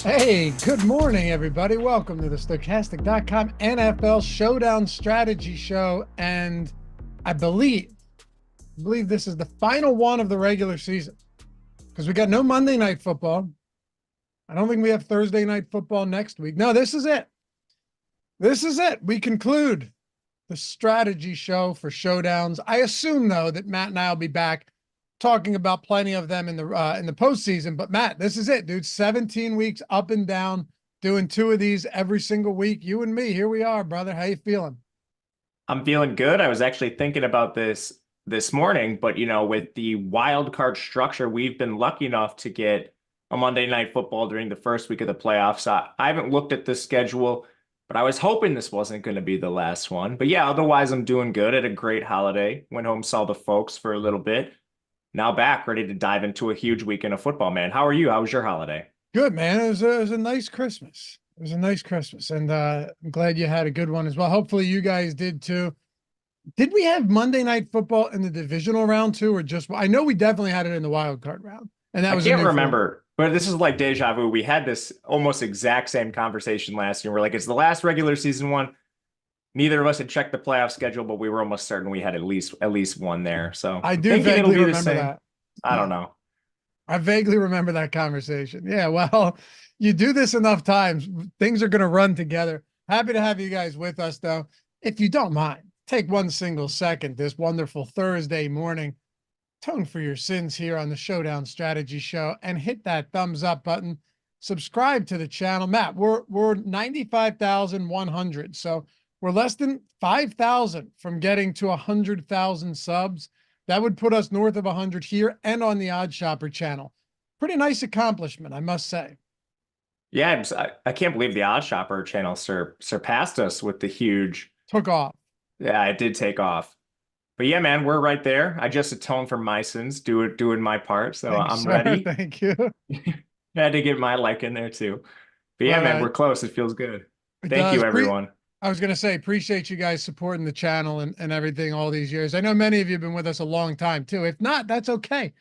Hey, good morning, everybody. Welcome to the Stochastic.com NFL Showdown Strategy Show. And I believe this is the final one of the regular season because we got no Monday night football. I don't think we have Thursday night football next week. No, this is it. This is it. We conclude the strategy show for showdowns. I assume, though, that Matt and I will be back talking about plenty of them in the postseason. But Matt, this is it, dude. 17 weeks up and down, doing two of these every single week. You and me, here we are, brother. How you feeling? I'm feeling good. I was actually thinking about this morning, but with the wild card structure, we've been lucky enough to get a Monday Night Football during the first week of the playoffs. I haven't looked at the schedule, but I was hoping this wasn't going to be the last one. But yeah, otherwise I'm doing good. Had a great holiday. Went home, saw the folks for a little bit. Now back, ready to dive into a huge weekend of football, man. How are you? How was your holiday? Good, man. It was a nice Christmas. It was a nice Christmas, and I'm glad you had a good one as well. Hopefully, you guys did too. Did we have Monday Night Football in the divisional round too, or just? I know we definitely had it in the wild card round, and that I was a can't new format. remember, but this is like deja vu. We had this almost exact same conversation last year. We're like, it's the last regular season one. Neither of us had checked the playoff schedule, but we were almost certain we had at least one there. So I I'm do thinking it'll vaguely be the remember same. that. I don't know. I vaguely remember that conversation. Yeah, well, you do this enough times, things are going to run together. Happy to have you guys with us, though. If you don't mind, take one single second this wonderful Thursday morning, atone for your sins here on the Showdown Strategy Show, and hit that thumbs up button. Subscribe to the channel. Matt, we're 95,100, so we're less than 5,000 from getting to 100,000 subs. That would put us north of 100 here and on the Odd Shopper channel. Pretty nice accomplishment, I must say. Yeah, I can't believe the Odd Shopper channel surpassed us with the huge. Took off. Yeah, it did take off. But yeah, man, we're right there. I just atoned for my sins, doing my part, so Thanks, I'm sir. ready. Thank you. I had to get my like in there too. But yeah, But man, we're close. It feels good. it Thank does. you, everyone. I was going to say, appreciate you guys supporting the channel and everything all these years. I know many of you have been with us a long time too. If not, that's okay.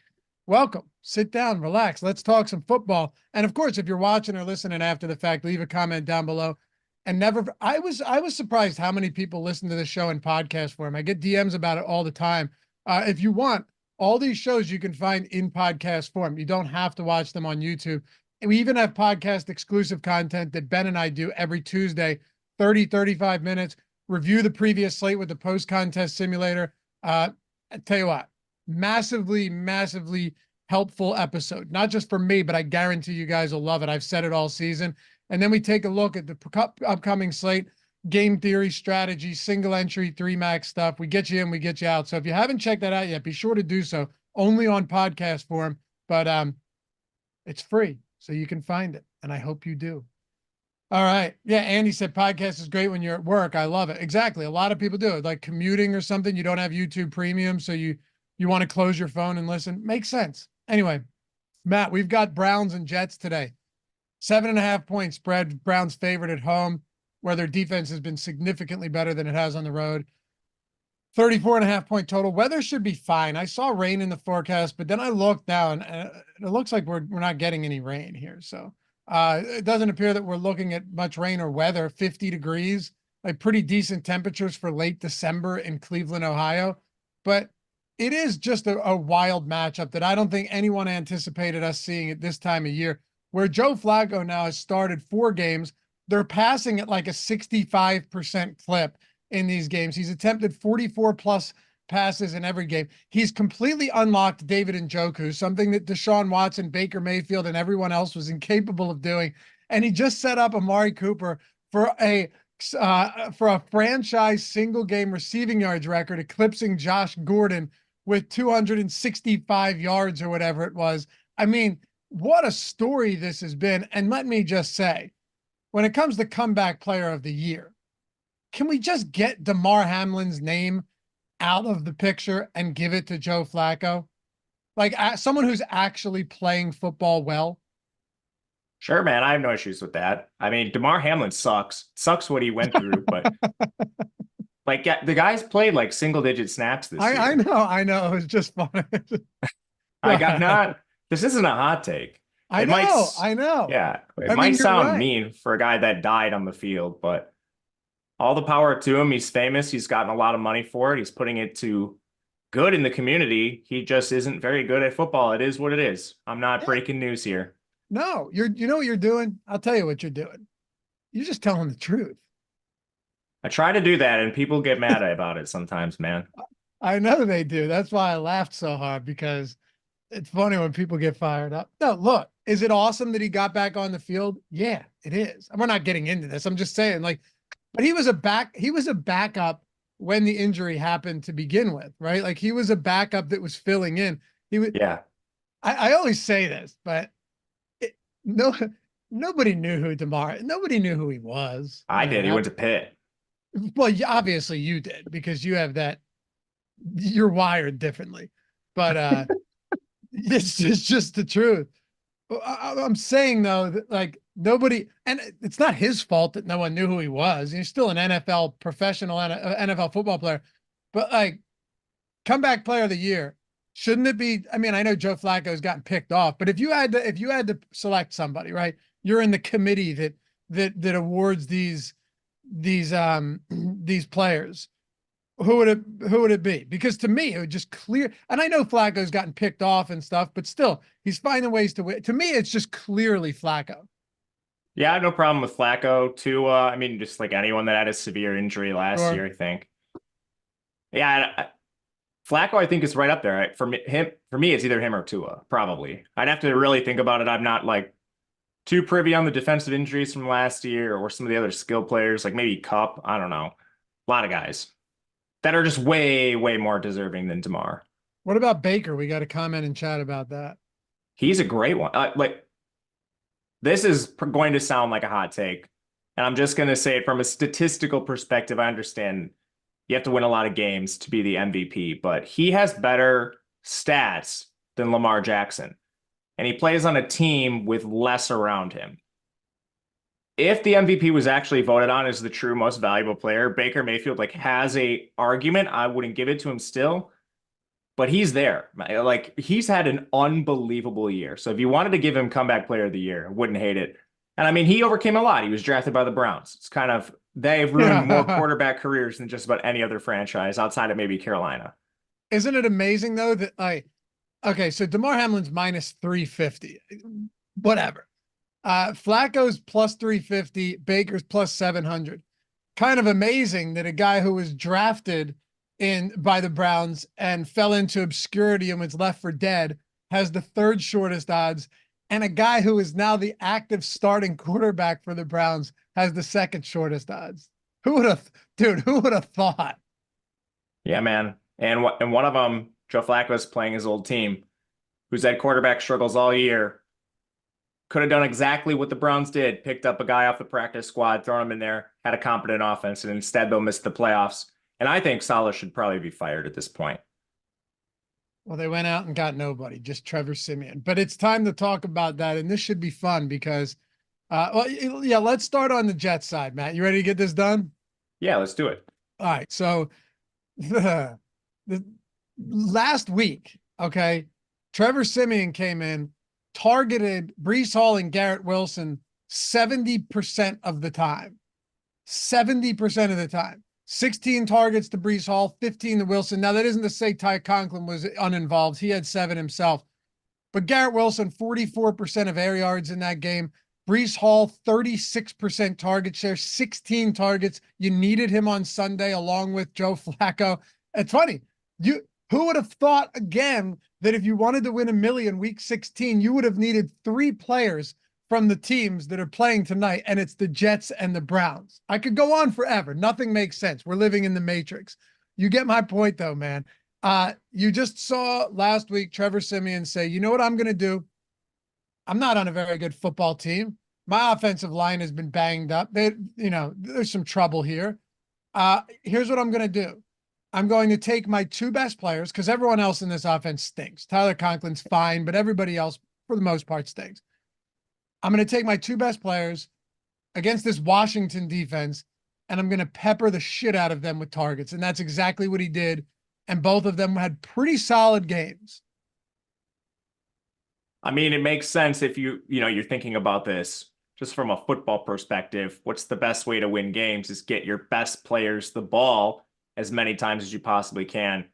Welcome. Sit down, relax. Let's talk some football. And of course, if you're watching or listening after the fact, leave a comment down below. And never, I was surprised how many people listen to this show in podcast form. I get DMs about it all the time. If you want, all these shows you can find in podcast form. You don't have to watch them on YouTube. And we even have podcast exclusive content that Ben and I do every Tuesday, 30, 35 minutes, review the previous slate with the post contest simulator. I tell you what, massively helpful episode, not just for me, but I guarantee you guys will love it. I've said it all season. And then we take a look at the upcoming slate, game theory, strategy, single entry, three max stuff. We get you in, we get you out. So if you haven't checked that out yet, be sure to do so, only on podcast form, but it's free, so you can find it. And I hope you do. All right. Yeah, Andy said podcast is great when you're at work. I love it. Exactly. A lot of people do it, like commuting or something. You don't have YouTube Premium, so you want to close your phone and listen. Makes sense. Anyway, Matt, we've got Browns and Jets today. 7.5 point spread. Browns favored at home, where their defense has been significantly better than it has on the road. 34.5 point total. Weather should be fine. I saw rain in the forecast, but then I looked down and it looks like we're not getting any rain here. So it doesn't appear that we're looking at much rain or weather. 50 degrees, like pretty decent temperatures for late December in Cleveland, Ohio. But it is just a wild matchup that I don't think anyone anticipated us seeing at this time of year, where Joe Flacco now has started 4 games. They're passing at like a 65% clip in these games. He's attempted 44 plus passes in every game. He's completely unlocked David Njoku, something that Deshaun Watson, Baker Mayfield, and everyone else was incapable of doing. And he just set up Amari Cooper for a franchise single game receiving yards record, eclipsing Josh Gordon with 265 yards or whatever it was. I mean, what a story this has been. And let me just say, when it comes to comeback player of the year, can we just get DeMar Hamlin's name out of the picture and give it to Joe Flacco? Like someone who's actually playing football well. Sure, man. I have no issues with that. I mean, DeMar Hamlin sucks. Sucks what he went through, but like the guy's played like single digit snaps this I year. know. It was just funny. Like I'm not. This isn't a hot take. I It might, know, I know. yeah, it I mean, might you're sound right. mean for a guy that died on the field, but all the power to him. He's famous. He's gotten a lot of money for it. He's putting it to good in the community. He just isn't very good at football. It is what it is. I'm not Yeah. breaking news here. No, you know what you're doing? I'll tell you what you're doing. You're just telling the truth. I try to do that, and people get mad about it sometimes, man. I know they do. That's why I laughed so hard because it's funny when people get fired up. No, look, is it awesome that he got back on the field? Yeah, it is. We're not getting into this. I'm just saying, like, but he was a backup when the injury happened to begin with, right? Like he was a backup that was filling in. He was, Yeah, I always say this, but no, nobody knew who nobody knew who he was. I did. He That, went to Pitt. well, obviously you did because you have that, you're wired differently, but, it's just the truth. I'm saying though that like nobody, and it's not his fault that no one knew who he was. He's still an NFL professional NFL football player, but like comeback player of the year, shouldn't it be? I mean, I know Joe Flacco's gotten picked off, but if you had to select somebody, right? You're in the committee that awards these these players. Who would it be? Because to me, it would just clear. And I know Flacco's gotten picked off and stuff, but still, he's finding ways to win. To me, it's just clearly Flacco. Yeah, I have no problem with Flacco too. I mean, just like anyone that had a severe injury last Or year, I think. Yeah, Flacco, I think is right up there. Right? For me, it's either him or Tua, probably. I'd have to really think about it. I'm not like too privy on the defensive injuries from last year or some of the other skill players, like maybe Cup. I don't know. A lot of guys that are just way, way more deserving than DeMar. what about Baker? We got a comment in chat about that. He's a great one. Like this is going to sound like a hot take, and I'm just going to say it from a statistical perspective. I understand you have to win a lot of games to be the MVP, but he has better stats than Lamar Jackson, and he plays on a team with less around him. If the MVP was actually voted on as the true most valuable player, Baker Mayfield like has a argument. I wouldn't give it to him still, but he's there. Like he's had an unbelievable year. So if you wanted to give him comeback player of the year, I wouldn't hate it. And I mean, he overcame a lot. He was drafted by the Browns. It's kind of they've ruined more quarterback careers than just about any other franchise outside of maybe Carolina. Isn't it amazing though that okay, so DeMar Hamlin's minus 350, whatever. Flacco's plus 350, Baker's plus 700. Kind of amazing that a guy who was drafted in by the Browns and fell into obscurity and was left for dead has the third shortest odds, and a guy who is now the active starting quarterback for the Browns has the second shortest odds. Who would have, dude? Who would have thought? Yeah, man. And one of them, Joe Flacco, is playing his old team, who's had quarterback struggles all year. Could have done exactly what the Browns did, picked up a guy off the practice squad, thrown him in there, had a competent offense, and instead they'll miss the playoffs. And I think Saleh should probably be fired at this point. Well, they went out and got nobody, just Trevor Simeon. But it's time to talk about that, and this should be fun because, well, yeah, let's start on the Jets side, Matt. You ready to get this done? Yeah, let's do it. All right. So the last week, okay, Trevor Simeon came in, targeted Breece Hall and Garrett Wilson 70% of the time. 70% of the time. 16 targets to Breece Hall, 15 to Wilson. Now, that isn't to say Ty Conklin was uninvolved. He had 7 himself. But Garrett Wilson, 44% of air yards in that game. Breece Hall, 36% target share, 16 targets. You needed him on Sunday along with Joe Flacco. It's funny. Who would have thought again that if you wanted to win $1 million week 16, you would have needed 3 players from the teams that are playing tonight, and it's the Jets and the Browns. I could go on forever. Nothing makes sense. We're living in the Matrix. You get my point though, man. You just saw last week Trevor Simeon say, you know what I'm going to do? I'm not on a very good football team. My offensive line has been banged up. There's some trouble here. Here's what I'm going to do. I'm going to take my 2 best players because everyone else in this offense stinks. Tyler Conklin's fine, but everybody else, for the most part, stinks. I'm going to take my 2 best players against this Washington defense, and I'm going to pepper the shit out of them with targets. And that's exactly what he did. And both of them had pretty solid games. I mean, it makes sense if you're thinking about this just from a football perspective. What's the best way to win games is get your best players the ball as many times as you possibly can.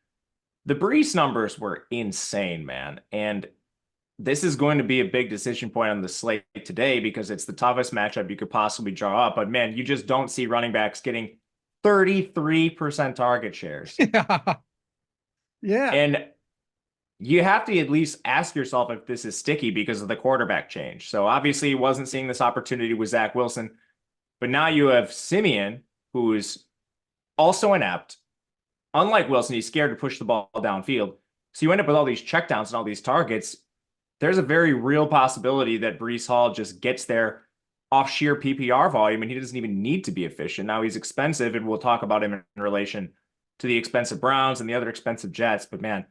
The Brees numbers were insane, man. And this is going to be a big decision point on the slate today because it's the toughest matchup you could possibly draw up. But man, you just don't see running backs getting 33% target shares. Yeah. Yeah. And you have to at least ask yourself if this is sticky because of the quarterback change. So obviously he wasn't seeing this opportunity with Zach Wilson, but now you have Simeon, who's also inept. Unlike Wilson, he's scared to push the ball downfield. So you end up with all these checkdowns and all these targets. There's a very real possibility that Brees Hall just gets there off sheer PPR volume, and he doesn't even need to be efficient. Now he's expensive, and we'll talk about him in relation to the expensive Browns and the other expensive Jets. But man,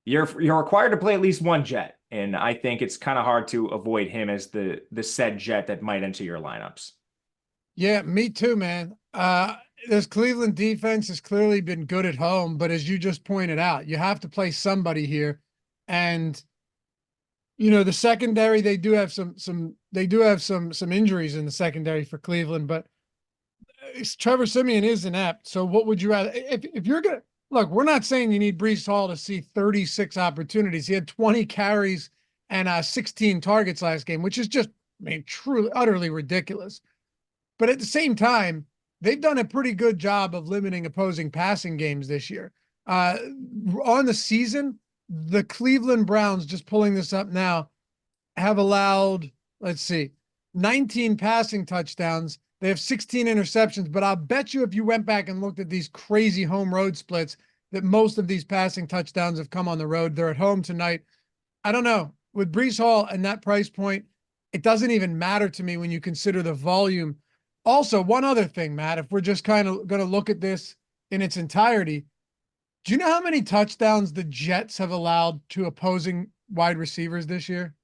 you're required to play at least one Jet, and I think it's kind of hard to avoid him as the said Jet that might enter your lineups. Yeah, me too, man. This Cleveland defense has clearly been good at home, but as you just pointed out, you have to play somebody here. And the secondary, they do have some injuries in the secondary for Cleveland, but Trevor Simeon is inept. So what would you rather, if you're gonna look, we're not saying you need Brees Hall to see 36 opportunities. He had 20 carries and 16 targets last game, which is just, I mean, truly, utterly ridiculous. But at the same time, they've done a pretty good job of limiting opposing passing games this year. On the season, the Cleveland Browns, just pulling this up now, have allowed, 19 passing touchdowns. They have 16 interceptions, but I'll bet you if you went back and looked at these crazy home road splits, that most of these passing touchdowns have come on the road. They're at home tonight. I don't know. With Brees Hall and that price point, it doesn't even matter to me when you consider the volume. Also, one other thing, Matt, if we're just kind of going to look at this in its entirety, do you know how many touchdowns the Jets have allowed to opposing wide receivers this year?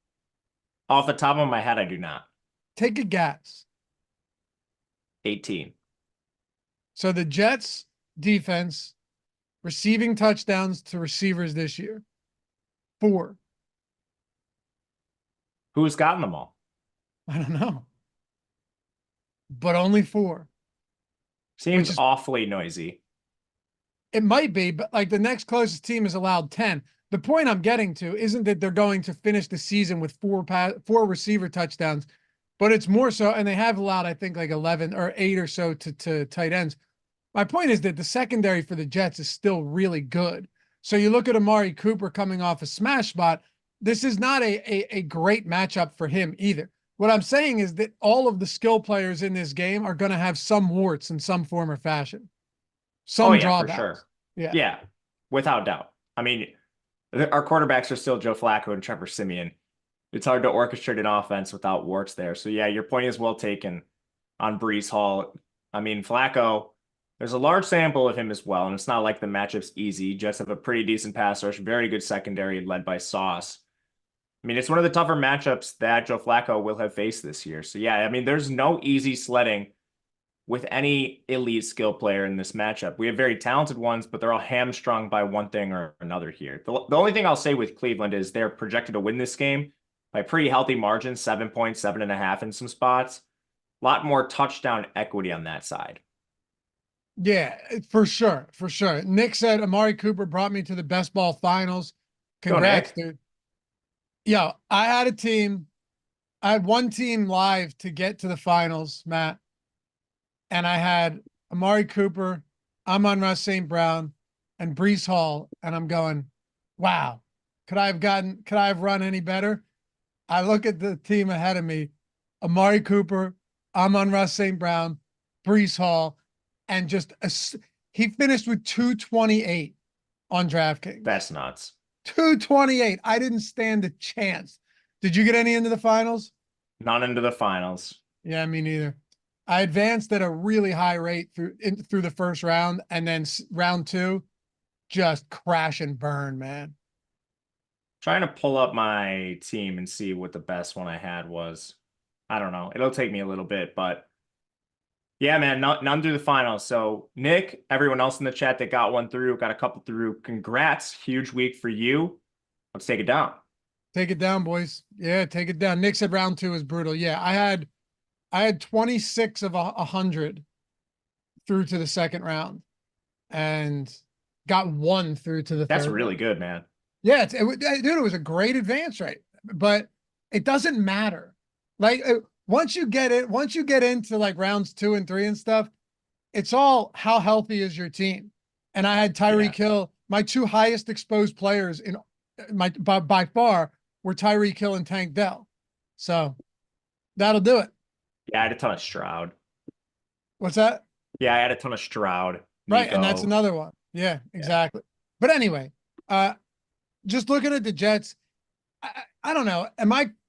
Off the top of my head, I do not. Take a guess. 18. So the Jets defense receiving touchdowns to receivers this year, 4. Who's gotten them all? I don't know. But only 4. Seems awfully noisy. It might be, but like the next closest team is allowed 10. The point I'm getting to isn't that they're going to finish the season with 4 receiver touchdowns, but it's more so, and they have allowed, I think, like 11 or 8 or so to tight ends. My point is that the secondary for the Jets is still really good. So you look at Amari Cooper coming off a smash spot. This is not a great matchup for him either. What I'm saying is that all of the skill players in this game are going to have some warts in some form or fashion. Some drawbacks. For sure. Yeah, without doubt. I mean, our quarterbacks are still Joe Flacco and Trevor Simeon. It's hard to orchestrate an offense without warts there. So yeah, your point is well taken on Brees Hall. I mean, Flacco, there's a large sample of him as well, and it's not like the matchup's easy. Jets have a pretty decent pass rush, very good secondary led by Sauce. I mean, it's one of the tougher matchups that Joe Flacco will have faced this year. So yeah, I mean, there's no easy sledding with any elite skill player in this matchup. We have very talented ones, but they're all hamstrung by one thing or another here. The only thing I'll say with Cleveland is they're projected to win this game by pretty healthy margin, 7 points, 7.5 in some spots. A lot more touchdown equity on that side. Yeah, for sure. For sure. Nick said Amari Cooper brought me to the best ball finals. Congrats, dude. Yo, I had a team. I had one team live to get to the finals, Matt. And I had Amari Cooper, Amon-Ra St. Brown, and Brees Hall. And I'm going, wow, could I have run any better? I look at the team ahead of me, Amari Cooper, Amon-Ra St. Brown, Brees Hall, and he finished with 228 on DraftKings. That's nuts. 228. I didn't stand a chance. Did you get any into the finals? Not into the finals. Yeah, me neither. I advanced at a really high rate through the first round, and then round 2, just crash and burn, man. Trying to pull up my team and see what the best one I had was. I don't know. It'll take me a little bit, but yeah, man, none through the finals. So Nick, everyone else in the chat that got one through, got a couple through. Congrats. Huge week for you. Let's take it down. Take it down, boys. Yeah, take it down. Nick said round 2 is brutal. Yeah, I had 26 of 100 through to the second round and got 1 through to the That's third really round. good, man. Yeah, dude, it was a great advance rate, but it doesn't matter. Like once you get into like rounds 2 and 3 and stuff, it's all how healthy is your team. And I had Yeah. Tyreek Hill, my 2 highest exposed players in by far were Tyreek Hill and Tank Dell. So that'll do it. Yeah, I had a ton of Stroud. What's that? Yeah, I had a ton of Stroud, Right, and that's Nico. another one. Yeah, Yeah. exactly. But anyway, just looking at the Jets, I don't know.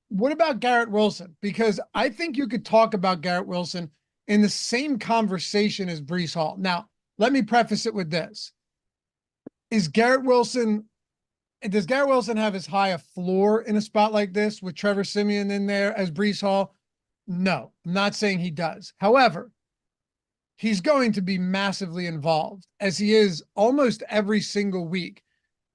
What about Garrett Wilson? Because I think you could talk about Garrett Wilson in the same conversation as Breece Hall. Now, let me preface it with this. Does Garrett Wilson have as high a floor in a spot like this with Trevor Simeon in there as Breece Hall? No, I'm not saying he does. However, he's going to be massively involved as he is almost every single week.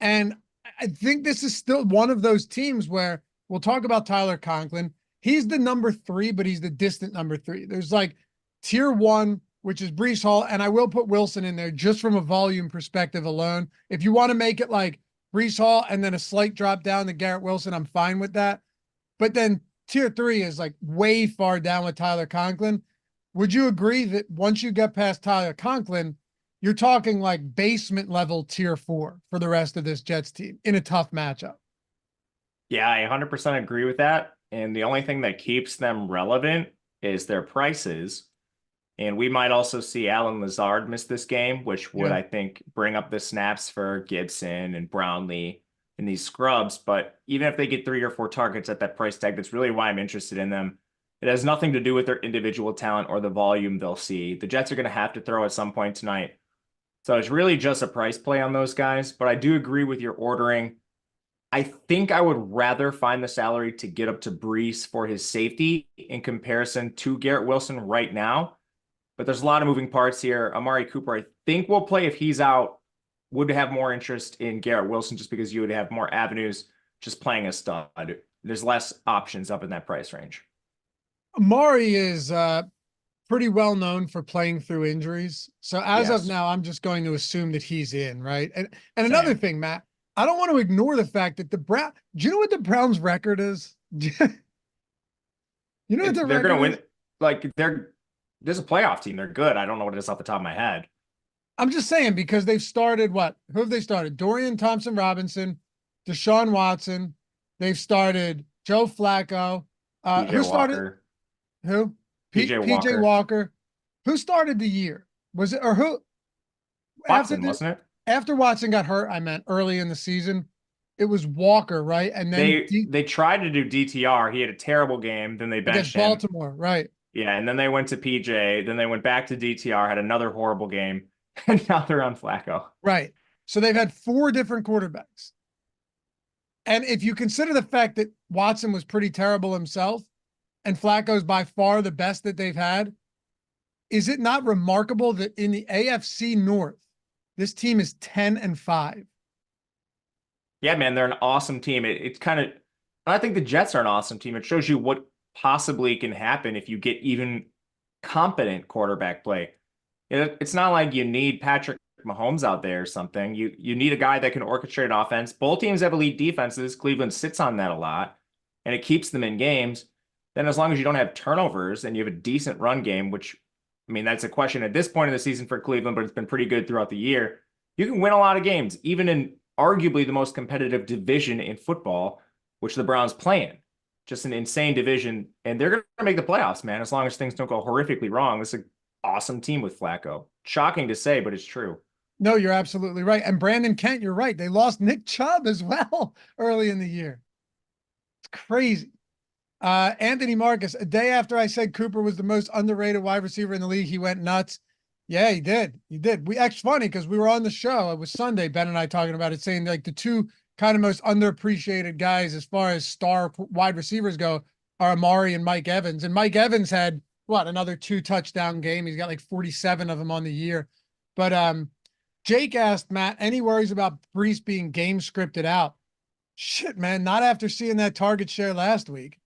And I think this is still one of those teams where we'll talk about Tyler Conklin. He's the number 3, but he's the distant number 3. There's like tier 1, which is Breece Hall, and I will put Wilson in there just from a volume perspective alone. If you want to make it like Breece Hall and then a slight drop down to Garrett Wilson, I'm fine with that. But then tier 3 is like way far down with Tyler Conklin. Would you agree that once you get past Tyler Conklin, you're talking like basement level tier 4 for the rest of this Jets team in a tough matchup? Yeah, I 100% agree with that. And the only thing that keeps them relevant is their prices. And we might also see Alan Lazard miss this game, which would, Yeah. I think, bring up the snaps for Gibson and Brownlee and these scrubs. But even if they get 3 or 4 targets at that price tag, that's really why I'm interested in them. It has nothing to do with their individual talent or the volume they'll see. The Jets are going to have to throw at some point tonight. So it's really just a price play on those guys. But I do agree with your ordering. I think I would rather find the salary to get up to Breece for his safety in comparison to Garrett Wilson right now. But there's a lot of moving parts here. Amari Cooper, I think, will play if he's out. Would have more interest in Garrett Wilson just because you would have more avenues just playing a stud. There's less options up in that price range. Amari is pretty well known for playing through injuries. So as of Yes. now, I'm just going to assume that he's in, right? And another Same. thing, Matt, I don't want to ignore the fact that do you know what the Browns record is? You know what the They're record going to is? win. Like, there's a playoff team. They're good. I don't know what it is off the top of my head. I'm just saying because they've started what? Who have they started? Dorian Thompson-Robinson, Deshaun Watson. They've started Joe Flacco. PJ Who started? Walker. Who? PJ PJ Walker. Walker. Who started the year? Was it or who? Watson, wasn't it? After Watson got hurt, I meant early in the season, it was Walker, right? And then They tried to do DTR. He had a terrible game. Then they against benched him. Baltimore, right? Yeah, and then they went to PJ. Then they went back to DTR, had another horrible game. And now they're on Flacco. Right. So they've had 4 different quarterbacks. And if you consider the fact that Watson was pretty terrible himself and Flacco's by far the best that they've had, is it not remarkable that in the AFC North, this team is 10-5? Yeah, man, they're an awesome team. It's kind of, I think the Jets are an awesome team. It shows you what possibly can happen if you get even competent quarterback play. It's not like you need Patrick Mahomes out there or something. You need a guy that can orchestrate an offense. Both teams have elite defenses. Cleveland sits on that a lot, and it keeps them in games. Then as long as you don't have turnovers and you have a decent run game, which, I mean, that's a question at this point in the season for Cleveland, but it's been pretty good throughout the year. You can win a lot of games, even in arguably the most competitive division in football, which the Browns play in. Just an insane division, and they're going to make the playoffs, man, as long as things don't go horrifically wrong. This is an awesome team with Flacco. Shocking to say, but it's true. No, you're absolutely right. And Brandon Kent, you're right. They lost Nick Chubb as well early in the year. It's crazy. Anthony Marcus, a day after I said Cooper was the most underrated wide receiver in the league, he went nuts. Yeah, he did. He did. It's funny because we were on the show. It was Sunday, Ben and I talking about it, saying like the 2 kind of most underappreciated guys as far as star wide receivers go are Amari and Mike Evans. And Mike Evans had another 2 touchdown game. He's got like 47 of them on the year. But Jake asked Matt, any worries about Breece being game scripted out? Shit, man, not after seeing that target share last week.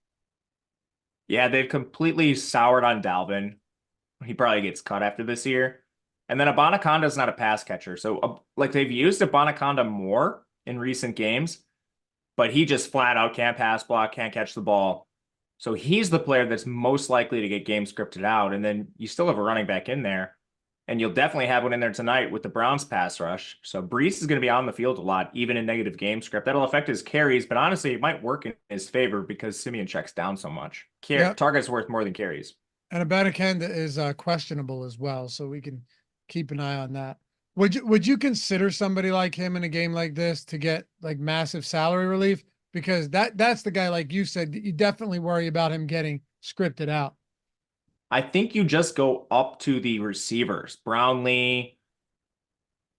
Yeah, they've completely soured on Dalvin. He probably gets cut after this year. And then Abanaconda's not a pass catcher. So, like, they've used Abanaconda more in recent games, but he just flat out can't pass block, can't catch the ball. So he's the player that's most likely to get game scripted out. And then you still have a running back in there. And you'll definitely have one in there tonight with the Browns pass rush. So Brees is going to be on the field a lot, even in negative game script. That'll affect his carries, but honestly, it might work in his favor because Simeon checks down so much. Yep. Target's worth more than carries. And Abanikanda is questionable as well, so we can keep an eye on that. Would you consider somebody like him in a game like this to get like massive salary relief? Because that's the guy, like you said, you definitely worry about him getting scripted out. I think you just go up to the receivers. Brownlee.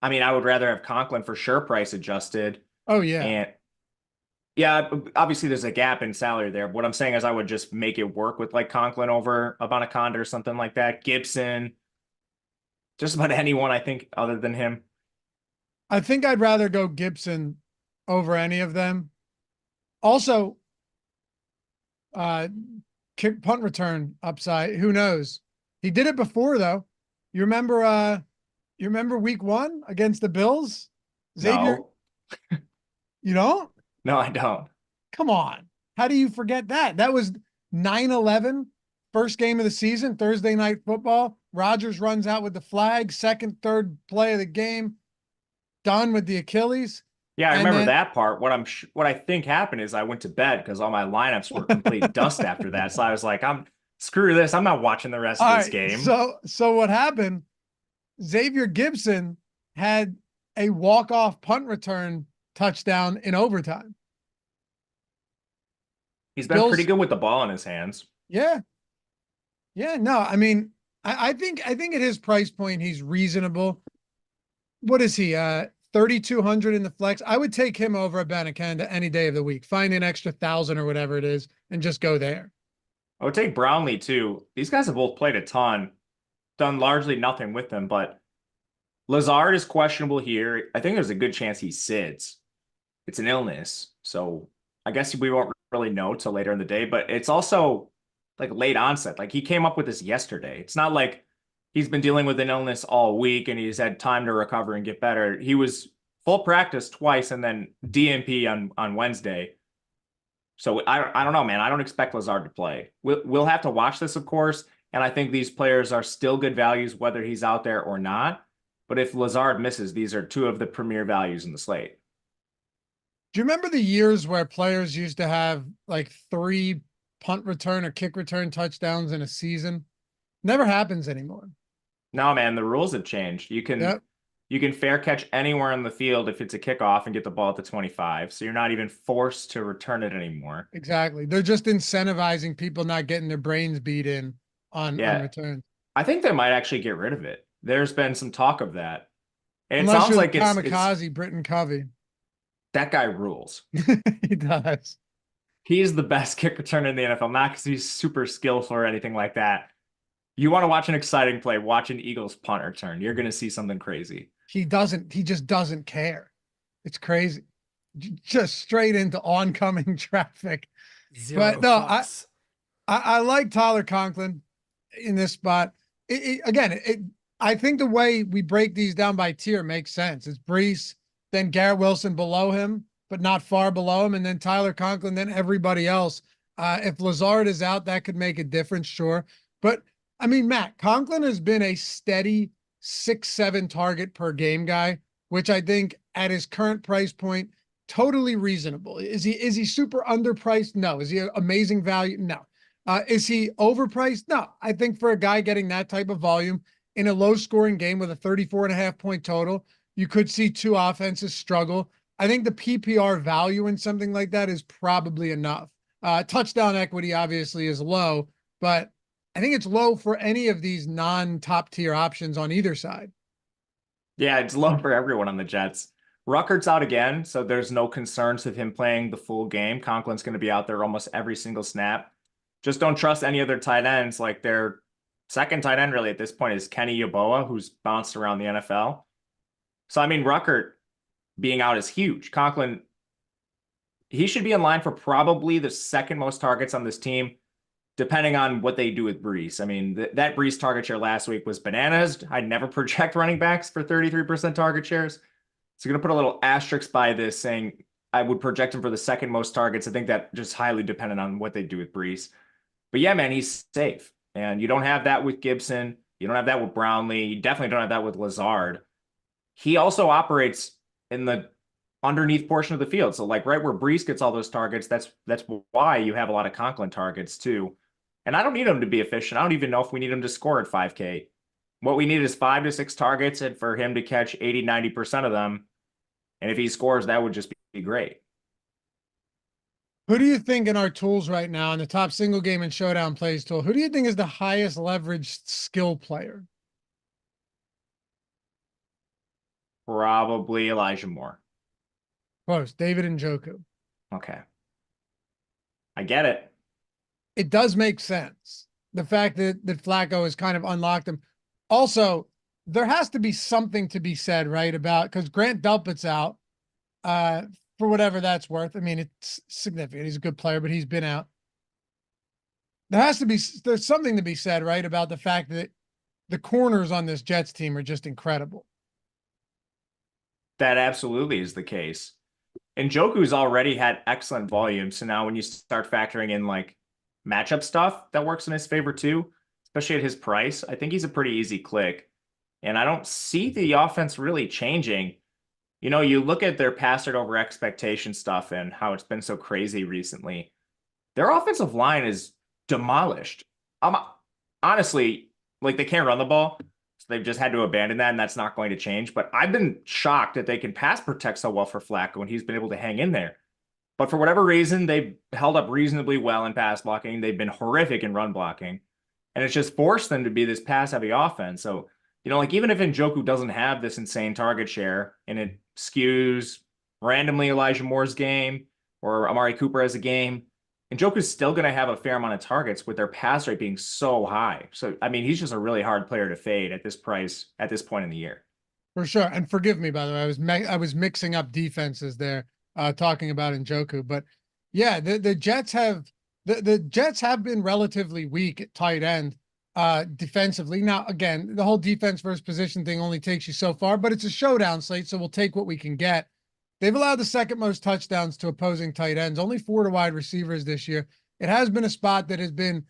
I mean, I would rather have Conklin for sure price adjusted. Oh, yeah. And yeah, obviously there's a gap in salary there. What I'm saying is I would just make it work with like Conklin over Abanaconda or something like that. Gibson, just about anyone, I think, other than him. I think I'd rather go Gibson over any of them. Also, kick punt return upside. Who knows? He did it before though. You remember week 1 against the Bills? Xavier. No. You don't? No, I don't. Come on. How do you forget that? That was 9-11, first game of the season, Thursday night football. Rodgers runs out with the flag, second, third play of the game, done with the Achilles. Yeah, I remember that part. What I think happened is I went to bed because all my lineups were complete dust after that. So I was like, screw this. I'm not watching the rest of this game. So what happened? Xavier Gibson had a walk-off punt return touchdown in overtime. He's been pretty good with the ball in his hands. Yeah. Yeah, no, I mean, I think at his price point, he's reasonable. What is he? 3,200 in the flex. I would take him over Abanikanda any day of the week. Find an extra 1,000 or whatever it is and just go there. I would take Brownlee too. These guys have both played a ton, done largely nothing with them, but Lazard is questionable here. I think there's a good chance he sits. It's an illness. So I guess we won't really know till later in the day, but it's also like late onset. Like he came up with this yesterday. It's not like he's been dealing with an illness all week and he's had time to recover and get better. He was full practice twice and then DNP on Wednesday. So I don't know, man. I don't expect Lazard to play. We'll have to watch this, of course. And I think these players are still good values, whether he's out there or not. But if Lazard misses, these are 2 of the premier values in the slate. Do you remember the years where players used to have like 3 punt return or kick return touchdowns in a season? Never happens anymore. No, man, the rules have changed. You can fair catch anywhere in the field if it's a kickoff and get the ball at the 25. So you're not even forced to return it anymore. Exactly. They're just incentivizing people not getting their brains beat in on returns. I think they might actually get rid of it. There's been some talk of that. And Unless it sounds like kamikaze Britton Covey. That guy rules. He does. He's the best kick returner in the NFL, not because he's super skillful or anything like that. You want to watch an exciting play, watch an Eagles punt return. You're going to see something crazy. He just doesn't care. It's crazy. Just straight into oncoming traffic. Zero but no, I like Tyler Conklin in this spot. I think the way we break these down by tier makes sense. It's Brees, then Garrett Wilson below him, but not far below him, and then Tyler Conklin, then everybody else. If Lazard is out, that could make a difference, sure. But I mean, Matt, Conklin has been a steady 6-7 target per game guy, which I think at his current price point, totally reasonable. Is he super underpriced? No. Is he an amazing value? No. Is he overpriced? No. I think for a guy getting that type of volume in a low scoring game with a 34.5 point total, you could see 2 offenses struggle. I think the PPR value in something like that is probably enough. Touchdown equity obviously is low, but I think it's low for any of these non-top tier options on either side. Yeah, it's low for everyone on the Jets. Ruckert's out again, so there's no concerns of him playing the full game. Conklin's going to be out there almost every single snap. Just don't trust any other tight ends. Like their second tight end really at this point is Kenny Yeboah, who's bounced around the NFL. So, I mean, Ruckert being out is huge. Conklin he should be in line for probably the second most targets on this team, depending on what they do with Brees. I mean, that Brees target share last week was bananas. I'd never project running backs for 33% target shares. So I'm going to put a little asterisk by this saying I would project him for the second most targets. I think that just highly dependent on what they do with Brees. But yeah, man, he's safe. And you don't have that with Gibson. You don't have that with Brownlee. You definitely don't have that with Lazard. He also operates in the underneath portion of the field. So like right where Brees gets all those targets, that's why you have a lot of Conklin targets too. And I don't need him to be efficient. I don't even know if we need him to score at 5K. What we need is 5 to 6 targets and for him to catch 80, 90% of them. And if he scores, that would just be great. Who do you think in our tools right now in the top single game and showdown plays tool, who do you think is the highest leveraged skill player? Probably Elijah Moore. Close. David Njoku. Okay. I get it. It does make sense. The fact that Flacco has kind of unlocked him. Also, there has to be something to be said, right, about because Grant Delpit's out for whatever that's worth. I mean, it's significant. He's a good player, but he's been out. There's something to be said, right, about the fact that the corners on this Jets team are just incredible. That absolutely is the case. And Njoku's already had excellent volume. So now when you start factoring in like matchup stuff that works in his favor too, especially at his price, I think he's a pretty easy click. And I don't see the offense really changing. You know, you look at their pass rate over expectation stuff and how it's been so crazy recently. Their offensive line is demolished. Honestly, like they can't run the ball. So they've just had to abandon that, and that's not going to change. But I've been shocked that they can pass protect so well for Flacco, and he's been able to hang in there. But for whatever reason, they've held up reasonably well in pass blocking. They've been horrific in run blocking. And it's just forced them to be this pass-heavy offense. So, you know, like even if Njoku doesn't have this insane target share and it skews randomly Elijah Moore's game or Amari Cooper as a game, Njoku's still going to have a fair amount of targets with their pass rate being so high. So, I mean, he's just a really hard player to fade at this price at this point in the year. For sure. And forgive me, by the way, I was mixing up defenses there, talking about Njoku. But yeah, the Jets have the Jets have been relatively weak at tight end defensively. Now, again, the whole defense versus position thing only takes you so far, but it's a showdown slate, so we'll take what we can get. They've allowed the second most touchdowns to opposing tight ends, only 4 to wide receivers this year. It has been a spot that has been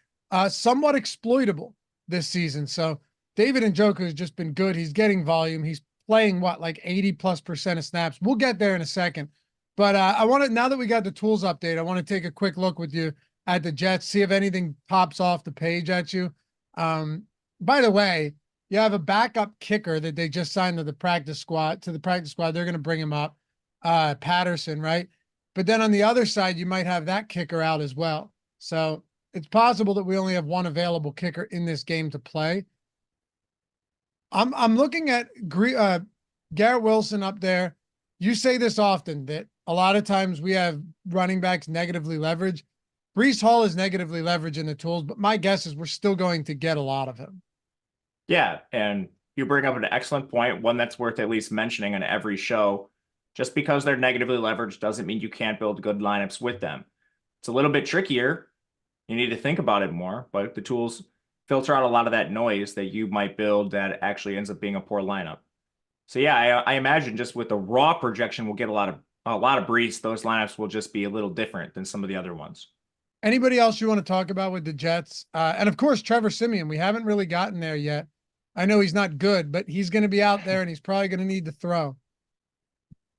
somewhat exploitable this season. So David Njoku has just been good. He's getting volume. He's playing like 80+% of snaps. We'll get there in a second. But I want to, now that we got the tools update, I want to take a quick look with you at the Jets, see if anything pops off the page at you. By the way, you have a backup kicker that they just signed to the practice squad. They're going to bring him up. Patterson, right? But then on the other side, you might have that kicker out as well. So it's possible that we only have one available kicker in this game to play. I'm looking at Garrett Wilson up there. You say this often that a lot of times we have running backs negatively leveraged. Breece Hall is negatively leveraged in the tools, but my guess is we're still going to get a lot of him. Yeah, and you bring up an excellent point, one that's worth at least mentioning on every show. Just because they're negatively leveraged doesn't mean you can't build good lineups with them. It's a little bit trickier. You need to think about it more, but the tools filter out a lot of that noise that you might build that actually ends up being a poor lineup. So yeah, I imagine just with the raw projection, we'll get a lot of Breece. Those lineups will just be a little different than some of the other ones. Anybody else you want to talk about with the Jets? And of course, Trevor Simeon. We haven't really gotten there yet. I know he's not good, but he's going to be out there and he's probably going to need to throw.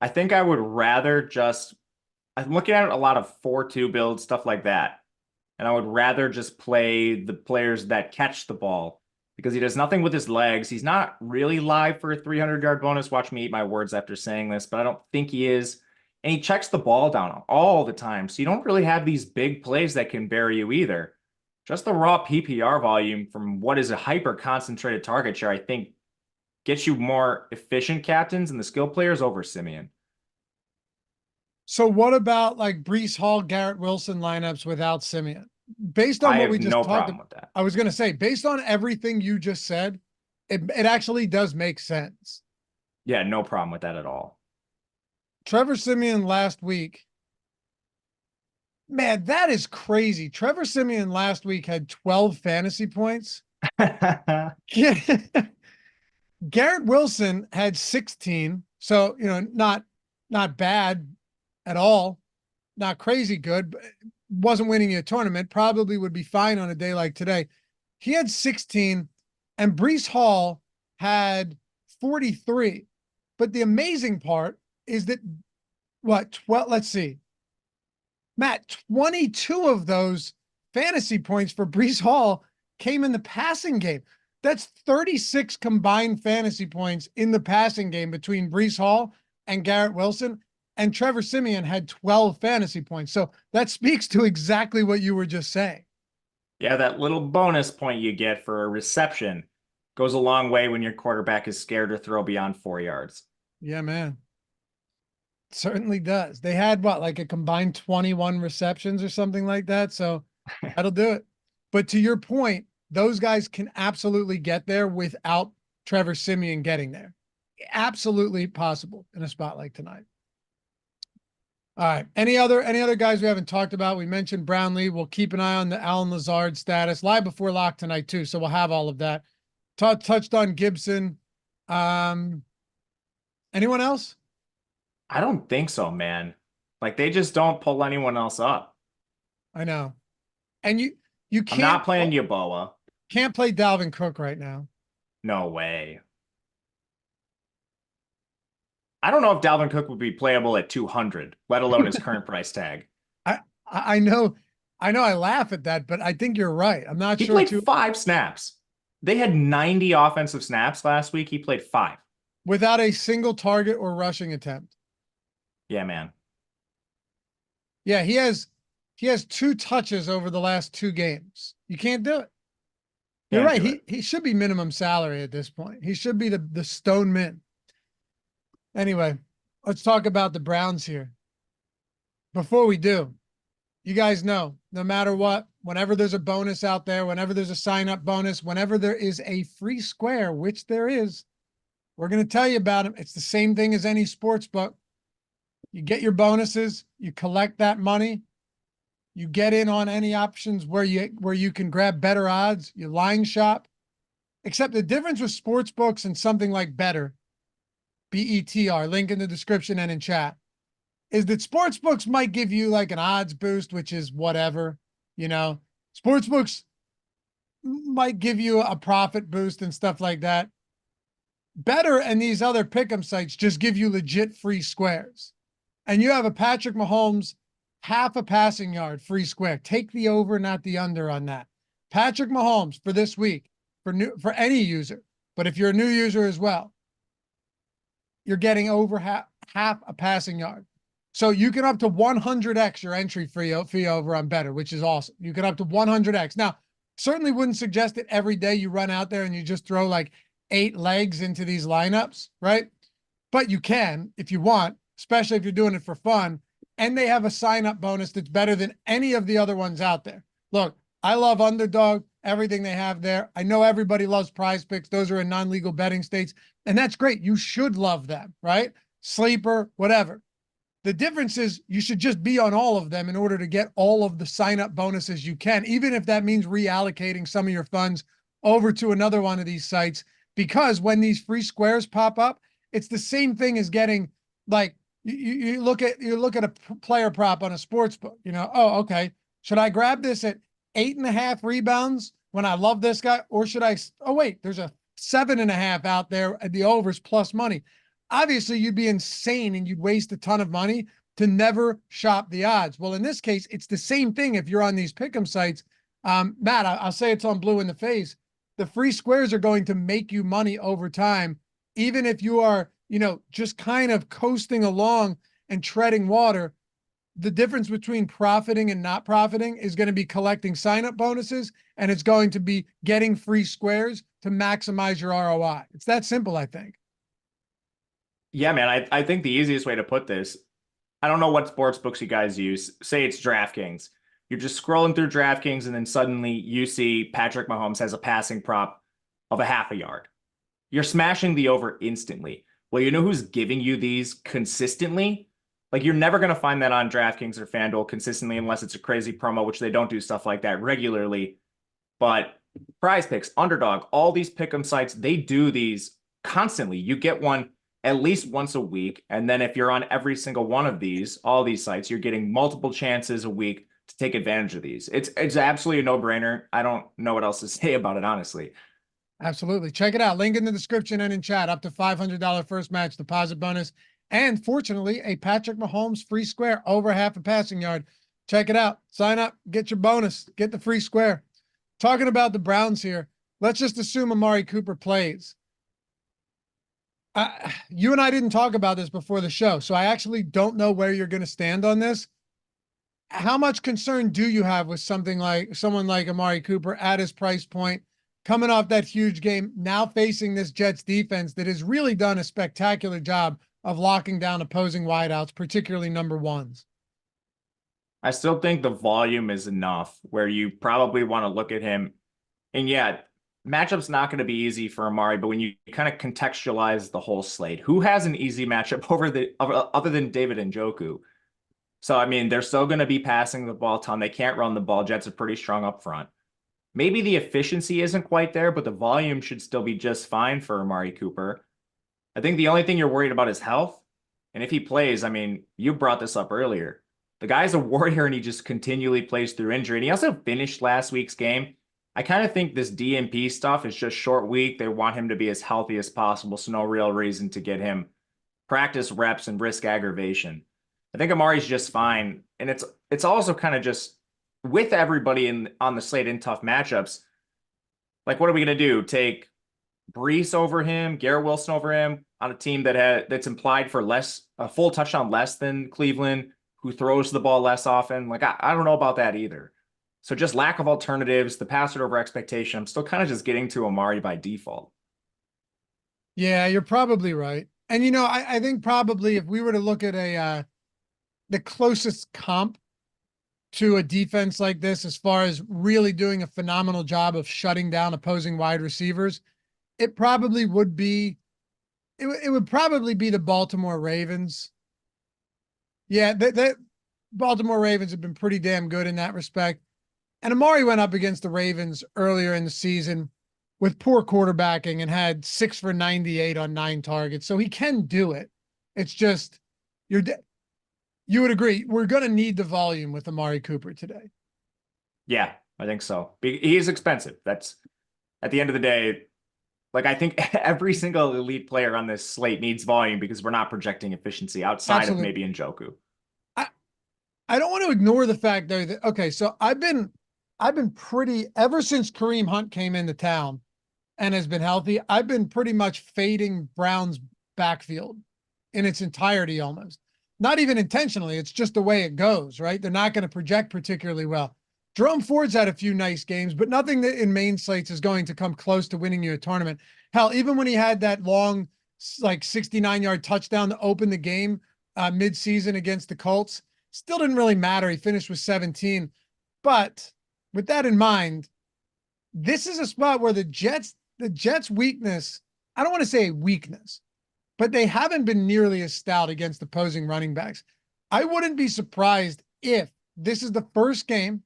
I think I would rather I'm looking at a lot of 4-2 builds, stuff like that. And I would rather just play the players that catch the ball because he does nothing with his legs. He's not really live for a 300-yard bonus. Watch me eat my words after saying this, but I don't think he is. And he checks the ball down all the time. So you don't really have these big plays that can bury you either. Just the raw PPR volume from what is a hyper concentrated target share, I think, gets you more efficient captains and the skill players over Simeon. So what about like Breece Hall, Garrett Wilson lineups without Simeon? Based on what we just talked about, with that. I was going to say, based on everything you just said, it actually does make sense. Yeah, no problem with that at all. Trevor Simeon last week Man, that is crazy. Trevor Simeon last week had 12 fantasy points. Garrett Wilson had 16. So, not bad at all. Not crazy good, but wasn't winning a tournament. Probably would be fine on a day like today. He had 16, and Breece Hall had 43. But the amazing part is that 12, let's see. Matt, 22 of those fantasy points for Breece Hall came in the passing game. That's 36 combined fantasy points in the passing game between Breece Hall and Garrett Wilson. And Trevor Simeon had 12 fantasy points. So that speaks to exactly what you were just saying. Yeah, that little bonus point you get for a reception goes a long way when your quarterback is scared to throw beyond 4 yards. Yeah, man. Certainly does. They had like a combined 21 receptions or something like that. So that'll do it. But to your point, those guys can absolutely get there without Trevor Simeon getting there. Absolutely possible in a spot like tonight. All right. Any other guys we haven't talked about? We mentioned Brownlee. We'll keep an eye on the Allen Lazard status live before lock tonight too. So we'll have all of that. Touched on Gibson. Anyone else? I don't think so, man. Like they just don't pull anyone else up. I know. And you can't. I'm not playing Yeboah. Can't play Dalvin Cook right now. No way. I don't know if Dalvin Cook would be playable at 200, let alone his current price tag. I know I laugh at that, but I think you're right. I'm not sure. He played 5 snaps. They had 90 offensive snaps last week. He played 5. Without a single target or rushing attempt. Yeah, man. Yeah, he has 2 touches over the last 2 games. You can't do it. You're right. He should be minimum salary at this point. He should be the stone min. Anyway, let's talk about the Browns here. Before we do, you guys know, no matter what, whenever there's a bonus out there, whenever there's a sign-up bonus, whenever there is a free square, which there is, we're going to tell you about them. It's the same thing as any sports book. You get your bonuses, you collect that money, you get in on any options where you can grab better odds, you line shop. Except the difference with sports books and something like Better, BETR, link in the description and in chat, is that sports books might give you like an odds boost, which is whatever, sports books might give you a profit boost and stuff like that. Better and these other pick'em sites just give you legit free squares. And you have a Patrick Mahomes half a passing yard free square. Take the over, not the under on that. Patrick Mahomes for this week, for any user, but if you're a new user as well, you're getting over half a passing yard. So you can up to 100x your entry fee over on Better, which is awesome. You can up to 100x. Now, certainly wouldn't suggest that every day you run out there and you just throw like 8 legs into these lineups, right? But you can if you want, especially if you're doing it for fun. And they have a sign-up bonus that's better than any of the other ones out there. Look, I love Underdog, everything they have there. I know everybody loves Prize Picks. Those are in non-legal betting states. And that's great. You should love them, right? Sleeper, whatever. The difference is you should just be on all of them in order to get all of the sign-up bonuses you can, even if that means reallocating some of your funds over to another one of these sites. Because when these free squares pop up, it's the same thing as getting like, you look at a player prop on a sports book, oh, okay. Should I grab this at 8.5 rebounds when I love this guy? Or should I, oh wait, there's a 7.5 out there at the overs plus money. Obviously you'd be insane and you'd waste a ton of money to never shop the odds. Well, in this case, it's the same thing. If you're on these pick'em sites, Matt, I'll say it's on blue in the face. The free squares are going to make you money over time, even if you are, just kind of coasting along and treading water. The difference between profiting and not profiting is going to be collecting sign-up bonuses, and it's going to be getting free squares to maximize your ROI. It's that simple, I think. Yeah, man, I think the easiest way to put this, I don't know what sports books you guys use. Say it's DraftKings. You're just scrolling through DraftKings, and then suddenly you see Patrick Mahomes has a passing prop of a half a yard. You're smashing the over instantly. Well, you know who's giving you these consistently? Like you're never going to find that on DraftKings or FanDuel consistently unless it's a crazy promo, which they don't do stuff like that regularly. But Prize Picks, Underdog, all these pick'em sites, they do these constantly. You get one at least once a week. And then if you're on every single one of these, all these sites, you're getting multiple chances a week to take advantage of these. It's absolutely a no-brainer. I don't know what else to say about it, honestly. Absolutely. Check it out. Link in the description and in chat. Up to $500 first match deposit bonus. And fortunately, a Patrick Mahomes free square over half a passing yard. Check it out. Sign up. Get your bonus. Get the free square. Talking about the Browns here. Let's just assume Amari Cooper plays. You and I didn't talk about this before the show, so I actually don't know where you're going to stand on this. How much concern do you have with someone like Amari Cooper at his price point, coming off that huge game, now facing this Jets defense that has really done a spectacular job of locking down opposing wideouts, particularly number ones? I still think the volume is enough where you probably want to look at him. And yeah, matchup's not going to be easy for Amari, but when you kind of contextualize the whole slate, who has an easy matchup other than David Njoku? So, I mean, they're still going to be passing the ball a ton. They can't run the ball. Jets are pretty strong up front. Maybe the efficiency isn't quite there, but the volume should still be just fine for Amari Cooper. I think the only thing you're worried about is health. And if he plays, I mean, you brought this up earlier. The guy's a warrior and he just continually plays through injury. And he also finished last week's game. I kind of think this DNP stuff is just short week. They want him to be as healthy as possible, so no real reason to get him practice reps and risk aggravation. I think Amari's just fine. And it's also kind of just with everybody on the slate in tough matchups. Like, what are we going to do? Take Brees over him, Garrett Wilson over him on a team that's implied for a full touchdown less than Cleveland, who throws the ball less often? Like, I don't know about that either. So just lack of alternatives, the pass it over expectation. I'm still kind of just getting to Amari by default. Yeah, you're probably right. And, I think probably if we were to look at the closest comp to a defense like this, as far as really doing a phenomenal job of shutting down opposing wide receivers, it probably would be, it would probably be the Baltimore Ravens. Yeah, the Baltimore Ravens have been pretty damn good in that respect. And Amari went up against the Ravens earlier in the season with poor quarterbacking and had 6 for 98 on 9 targets. So he can do it. It's just, you would agree, we're going to need the volume with Amari Cooper today. Yeah, I think so. He is expensive. That's, at the end of the day, like, I think every single elite player on this slate needs volume because we're not projecting efficiency outside of maybe Njoku. I don't want to ignore the fact, though, that, okay, so I've been pretty, ever since Kareem Hunt came into town and has been healthy, I've been pretty much fading Brown's backfield in its entirety almost. Not even intentionally, it's just the way it goes, right? They're not going to project particularly well. Jerome Ford's had a few nice games, but nothing that in main slates is going to come close to winning you a tournament. Hell, even when he had that long, like 69-yard touchdown to open the game mid-season against the Colts, still didn't really matter. He finished with 17. But with that in mind, this is a spot where the Jets' weakness, I don't want to say weakness, but they haven't been nearly as stout against opposing running backs. I wouldn't be surprised if this is the first game.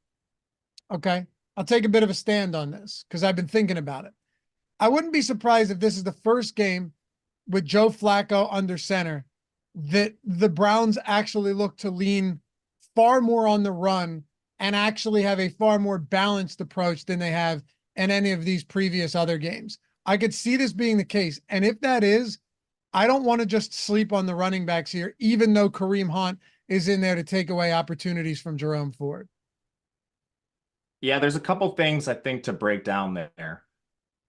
Okay, I'll take a bit of a stand on this because I've been thinking about it. I wouldn't be surprised if this is the first game with Joe Flacco under center that the Browns actually look to lean far more on the run and actually have a far more balanced approach than they have in any of these previous other games. I could see this being the case. And if that is, I don't want to just sleep on the running backs here, even though Kareem Hunt is in there to take away opportunities from Jerome Ford. Yeah, there's a couple things I think to break down there.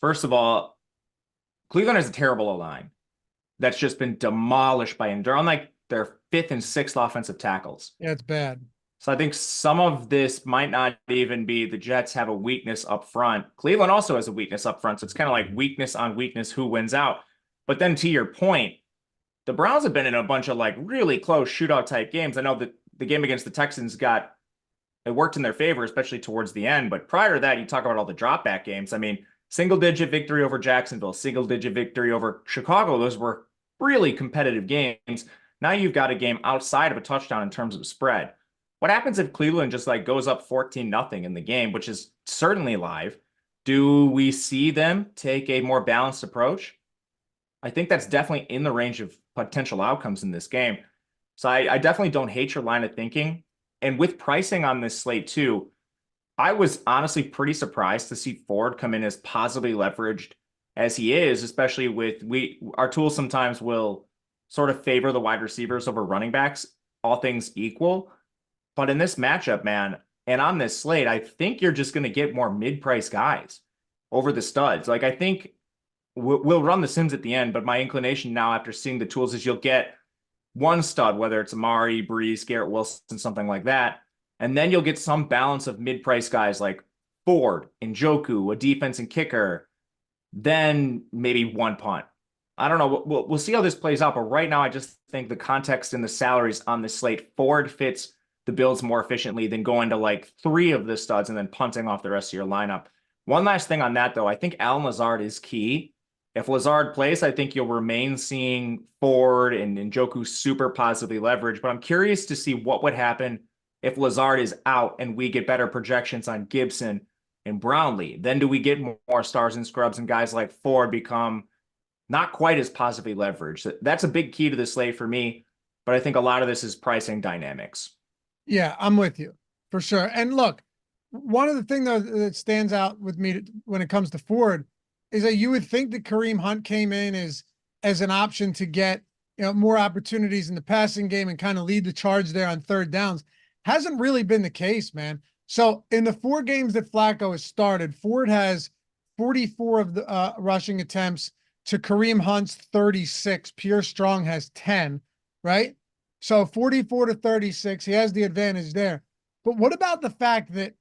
First of all, Cleveland has a terrible line that's just been demolished by, they're on like their 5th and 6th offensive tackles. Yeah, it's bad. So I think some of this might not even be the Jets have a weakness up front. Cleveland also has a weakness up front. So it's kind of like weakness on weakness, who wins out. But then to your point, the Browns have been in a bunch of like really close shootout type games. I know that the game against the Texans it worked in their favor, especially towards the end. But prior to that, you talk about all the drop back games. I mean, single-digit victory over Jacksonville, single-digit victory over Chicago. Those were really competitive games. Now you've got a game outside of a touchdown in terms of spread. What happens if Cleveland just like goes up 14-0 in the game, which is certainly live? Do we see them take a more balanced approach? I think that's definitely in the range of potential outcomes in this game. So I definitely don't hate your line of thinking. And with pricing on this slate too, I was honestly pretty surprised to see Ford come in as positively leveraged as he is, especially with our tools sometimes will sort of favor the wide receivers over running backs, all things equal. But in this matchup, man, and on this slate, I think you're just going to get more mid-price guys over the studs. Like, I think we'll run the sims at the end, but my inclination now after seeing the tools is you'll get one stud, whether it's Amari, Breeze, Garrett Wilson, something like that. And then you'll get some balance of mid-price guys like Ford, Njoku, a defense and kicker, then maybe one punt. I don't know. We'll see how this plays out. But right now, I just think the context and the salaries on the slate, Ford fits the builds more efficiently than going to like 3 of the studs and then punting off the rest of your lineup. One last thing on that, though, I think Allen Lazard is key. If Lazard plays, I think you'll remain seeing Ford and Njoku super positively leveraged. But I'm curious to see what would happen if Lazard is out and we get better projections on Gibson and Brownlee. Then do we get more stars and scrubs and guys like Ford become not quite as positively leveraged? That's a big key to the slate for me. But I think a lot of this is pricing dynamics. Yeah, I'm with you for sure. And look, one of the things that stands out with me when it comes to Ford is that you would think that Kareem Hunt came in as an option to get, more opportunities in the passing game and kind of lead the charge there on third downs. Hasn't really been the case, man. So in the 4 games that Flacco has started, Ford has 44 of the rushing attempts to Kareem Hunt's 36. Pierre Strong has 10, right? So 44 to 36, he has the advantage there. But what about the fact that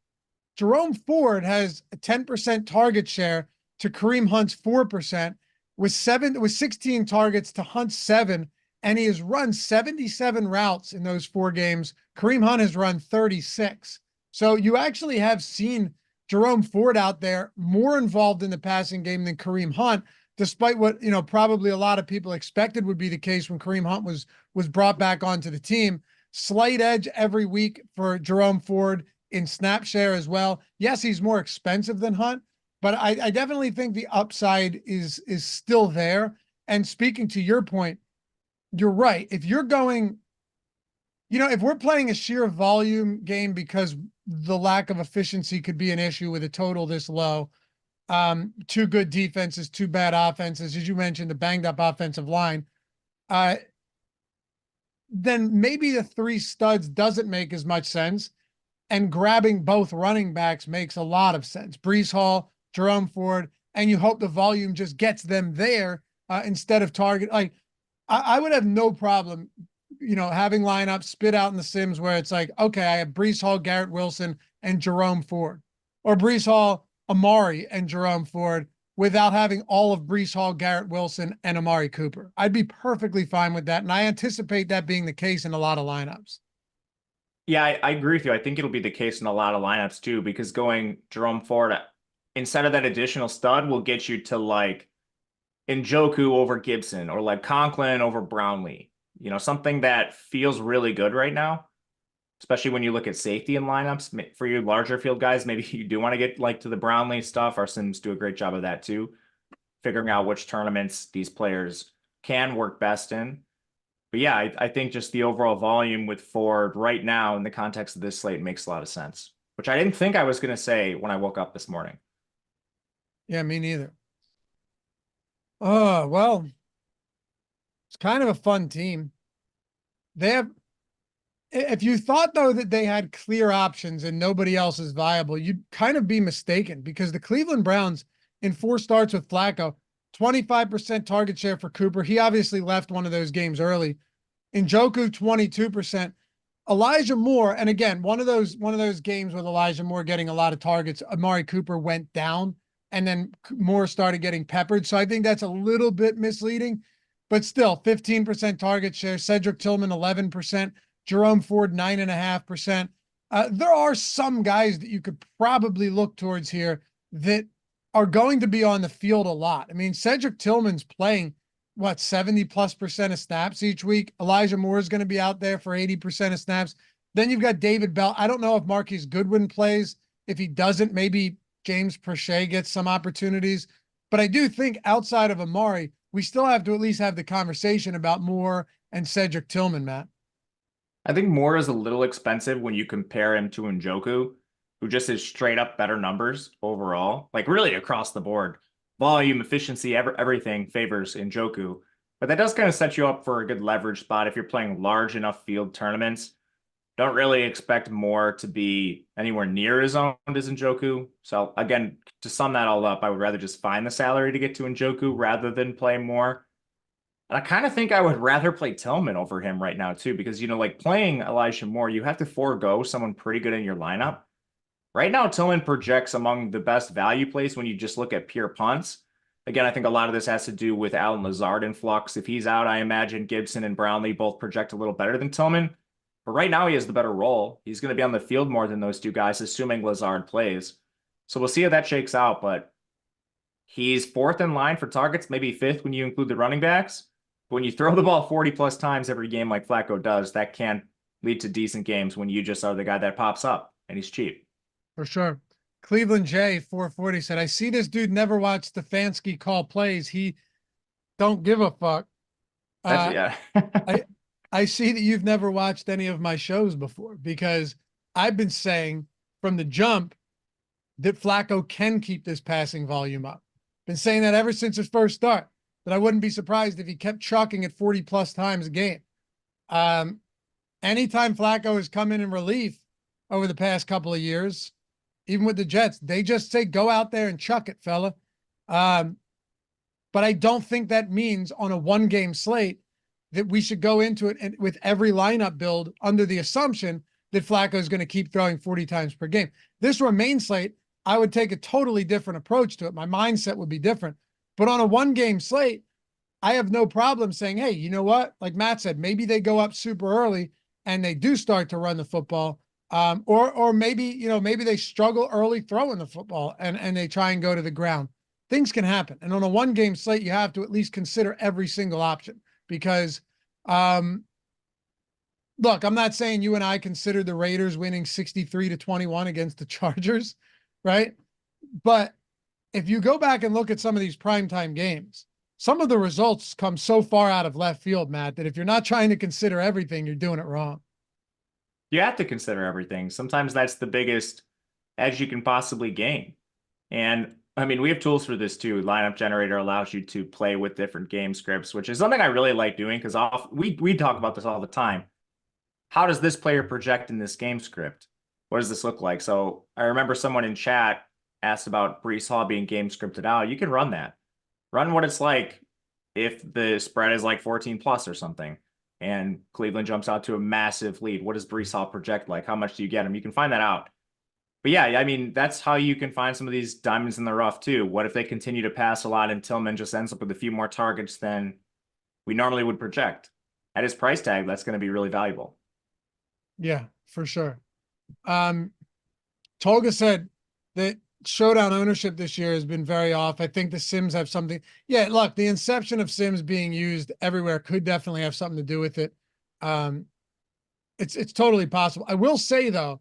Jerome Ford has a 10% target share to Kareem Hunt's 4%, with 16 targets to Hunt's 7, and he has run 77 routes in those 4 games. Kareem Hunt has run 36. So you actually have seen Jerome Ford out there more involved in the passing game than Kareem Hunt, despite what, probably a lot of people expected would be the case when Kareem Hunt was brought back onto the team. Slight edge every week for Jerome Ford in snap share as well. Yes, he's more expensive than Hunt, but I definitely think the upside is still there. And speaking to your point, you're right. If you're going, if we're playing a sheer volume game because the lack of efficiency could be an issue with a total this low, 2 good defenses, 2 bad offenses, as you mentioned, the banged up offensive line, then maybe the 3 studs doesn't make as much sense, and grabbing both running backs makes a lot of sense. Breece Hall, Jerome Ford, and you hope the volume just gets them there instead of target. Like, I would have no problem, having lineups spit out in the sims where it's like, okay, I have Breece Hall, Garrett Wilson, and Jerome Ford, or Breece Hall, Amari, and Jerome Ford, without having all of Breece Hall, Garrett Wilson, and Amari Cooper. I'd be perfectly fine with that, and I anticipate that being the case in a lot of lineups. Yeah, I agree with you. I think it'll be the case in a lot of lineups too, because going Jerome Ford instead of that additional stud will get you to like Njoku over Gibson or like Conklin over Brownlee. Something that feels really good right now, especially when you look at safety in lineups for your larger field guys. Maybe you do want to get like to the Brownlee stuff. Our sims do a great job of that too, figuring out which tournaments these players can work best in. But yeah, I think just the overall volume with Ford right now in the context of this slate makes a lot of sense, which I didn't think I was going to say when I woke up this morning. Yeah, me neither. Oh, well, it's kind of a fun team. If you thought though that they had clear options and nobody else is viable, you'd kind of be mistaken, because the Cleveland Browns in 4 starts with Flacco, 25% target share for Cooper. He obviously left one of those games early. Njoku, 22%. Elijah Moore, and again, one of those games with Elijah Moore getting a lot of targets, Amari Cooper went down and then Moore started getting peppered. So I think that's a little bit misleading, but still 15% target share. Cedric Tillman, 11%. Jerome Ford, 9.5%. There are some guys that you could probably look towards here that are going to be on the field a lot. I mean, Cedric Tillman's playing what, 70+% of snaps each week. Elijah Moore is going to be out there for 80% of snaps. Then you've got David Bell. I don't know if Marquise Goodwin plays. If he doesn't, maybe James Prochet gets some opportunities. But I do think outside of Amari, we still have to at least have the conversation about Moore and Cedric Tillman, Matt. I think Moore is a little expensive when you compare him to Njoku, who just is straight up better numbers overall, like really across the board. Volume, efficiency, everything favors Njoku. But that does kind of set you up for a good leverage spot if you're playing large enough field tournaments. Don't really expect Moore to be anywhere near as owned as Njoku. So again, to sum that all up, I would rather just find the salary to get to Njoku rather than play Moore. And I kind of think I would rather play Tillman over him right now too, because, like playing Elijah Moore, you have to forego someone pretty good in your lineup. Right now, Tillman projects among the best value plays when you just look at pure punts. Again, I think a lot of this has to do with Allen Lazard in flux. If he's out, I imagine Gibson and Brownlee both project a little better than Tillman. But right now, he has the better role. He's going to be on the field more than those two guys, assuming Lazard plays. So we'll see how that shakes out. But he's fourth in line for targets, maybe fifth when you include the running backs. But when you throw the ball 40+ times every game like Flacco does, that can lead to decent games when you just are the guy that pops up and he's cheap. For sure. Cleveland J 440 said, I see this dude never watched Stefanski call plays. He don't give a fuck. Yeah. I see that you've never watched any of my shows before, because I've been saying from the jump that Flacco can keep this passing volume up. Been saying that ever since his first start, that I wouldn't be surprised if he kept chucking it 40+ times a game. Anytime Flacco has come in relief over the past couple of years, even with the Jets, they just say, go out there and chuck it, fella. But I don't think that means on a 1-game slate that we should go into it and with every lineup build under the assumption that Flacco is going to keep throwing 40 times per game. This remain slate, I would take a totally different approach to it. My mindset would be different. But on a 1-game slate, I have no problem saying, hey, you know what? Like Matt said, maybe they go up super early and they do start to run the football. Or maybe, maybe they struggle early throwing the football and they try and go to the ground. Things can happen. And on a 1-game slate, you have to at least consider every single option, because, look, I'm not saying you and I consider the Raiders winning 63-21 against the Chargers, right? But if you go back and look at some of these primetime games, some of the results come so far out of left field, Matt, that if you're not trying to consider everything, you're doing it wrong. You have to consider everything. Sometimes that's the biggest edge you can possibly gain. And I mean, we have tools for this too. Lineup Generator allows you to play with different game scripts, which is something I really like doing, because we talk about this all the time. How does this player project in this game script? What does this look like? So I remember someone in chat asked about Breece Hall being game scripted out. You can run that. Run what it's like if the spread is like 14+ or something, and Cleveland jumps out to a massive lead. What does Breece Hall project like? How much do you get him? You can find that out. But yeah, I mean, that's how you can find some of these diamonds in the rough too. What if they continue to pass a lot and Tillman just ends up with a few more targets than we normally would project? At his price tag, that's going to be really valuable. Yeah, for sure. Tolga said that Showdown ownership this year has been very off. I think the Sims have something. Yeah, look, the inception of Sims being used everywhere could definitely have something to do with it. It's totally possible. I will say though,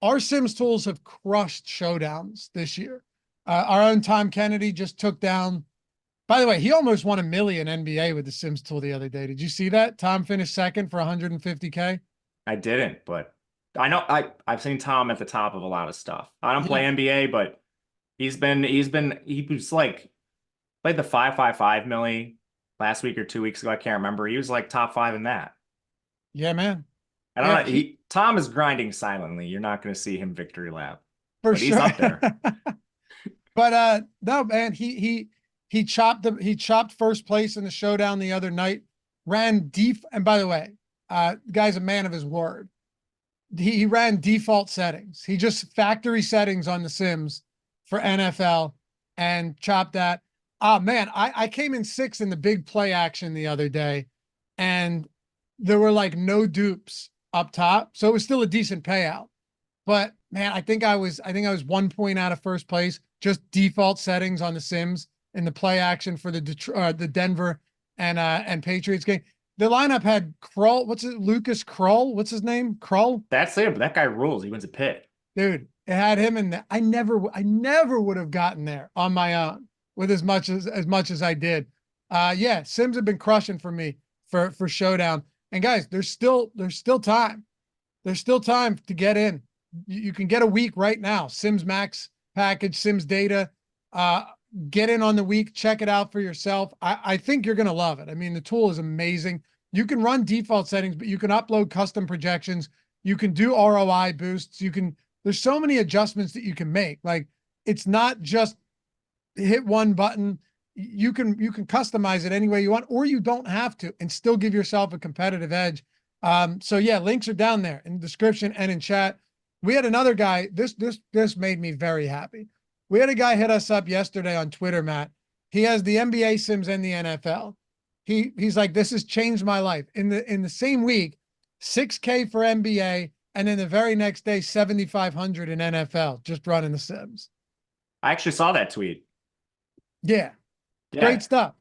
our Sims tools have crushed Showdowns this year. Our own Tom Kennedy just took down. By the way, he almost won $1 million NBA with the Sims tool the other day. Did you see that? Tom finished second for 150K. I didn't, but I know I've seen Tom at the top of a lot of stuff. I don't play NBA, but he was like played the 555 milli last week or 2 weeks ago. I can't remember. He was like top 5 in that. Yeah, man. I don't know. Tom is grinding silently. You're not going to see him victory lap. For but sure. He's up there. But no, man, he chopped first place in the Showdown the other night. And by the way, guy's a man of his word. He ran default settings. He just factory settings on the Sims for NFL and chopped that. Man, I came in 6th in the big play action the other day, and there were like no dupes up top, so it was still a decent payout. But man, I think I was 1 point out of first place, just default settings on the Sims in the play action for the Denver and Patriots game. The lineup had Krull. Lucas Krull. What's his name? Krull. That's it. But that guy rules. He wins a pit. Dude, it had him in there. I never would have gotten there on my own with as much as I did. Yeah, Sims have been crushing for me for Showdown. And guys, there's still time. There's still time to get in. You can get a week right now. Sims Max package, Sims Data. Get in on the week, check it out for yourself. I think you're gonna love it. I mean, the tool is amazing. You can run default settings, but you can upload custom projections. You can do ROI boosts. There's so many adjustments that you can make. Like, it's not just hit one button. You can customize it any way you want, or you don't have to, and still give yourself a competitive edge. So yeah, links are down there in the description and in chat. We had another guy. This made me very happy. We had a guy hit us up yesterday on Twitter, Matt. He has the NBA Sims and the NFL. He's like, this has changed my life. In the same week, $6K for NBA, and then the very next day, 7,500 in NFL, just running the Sims. I actually saw that tweet. Yeah. Great stuff.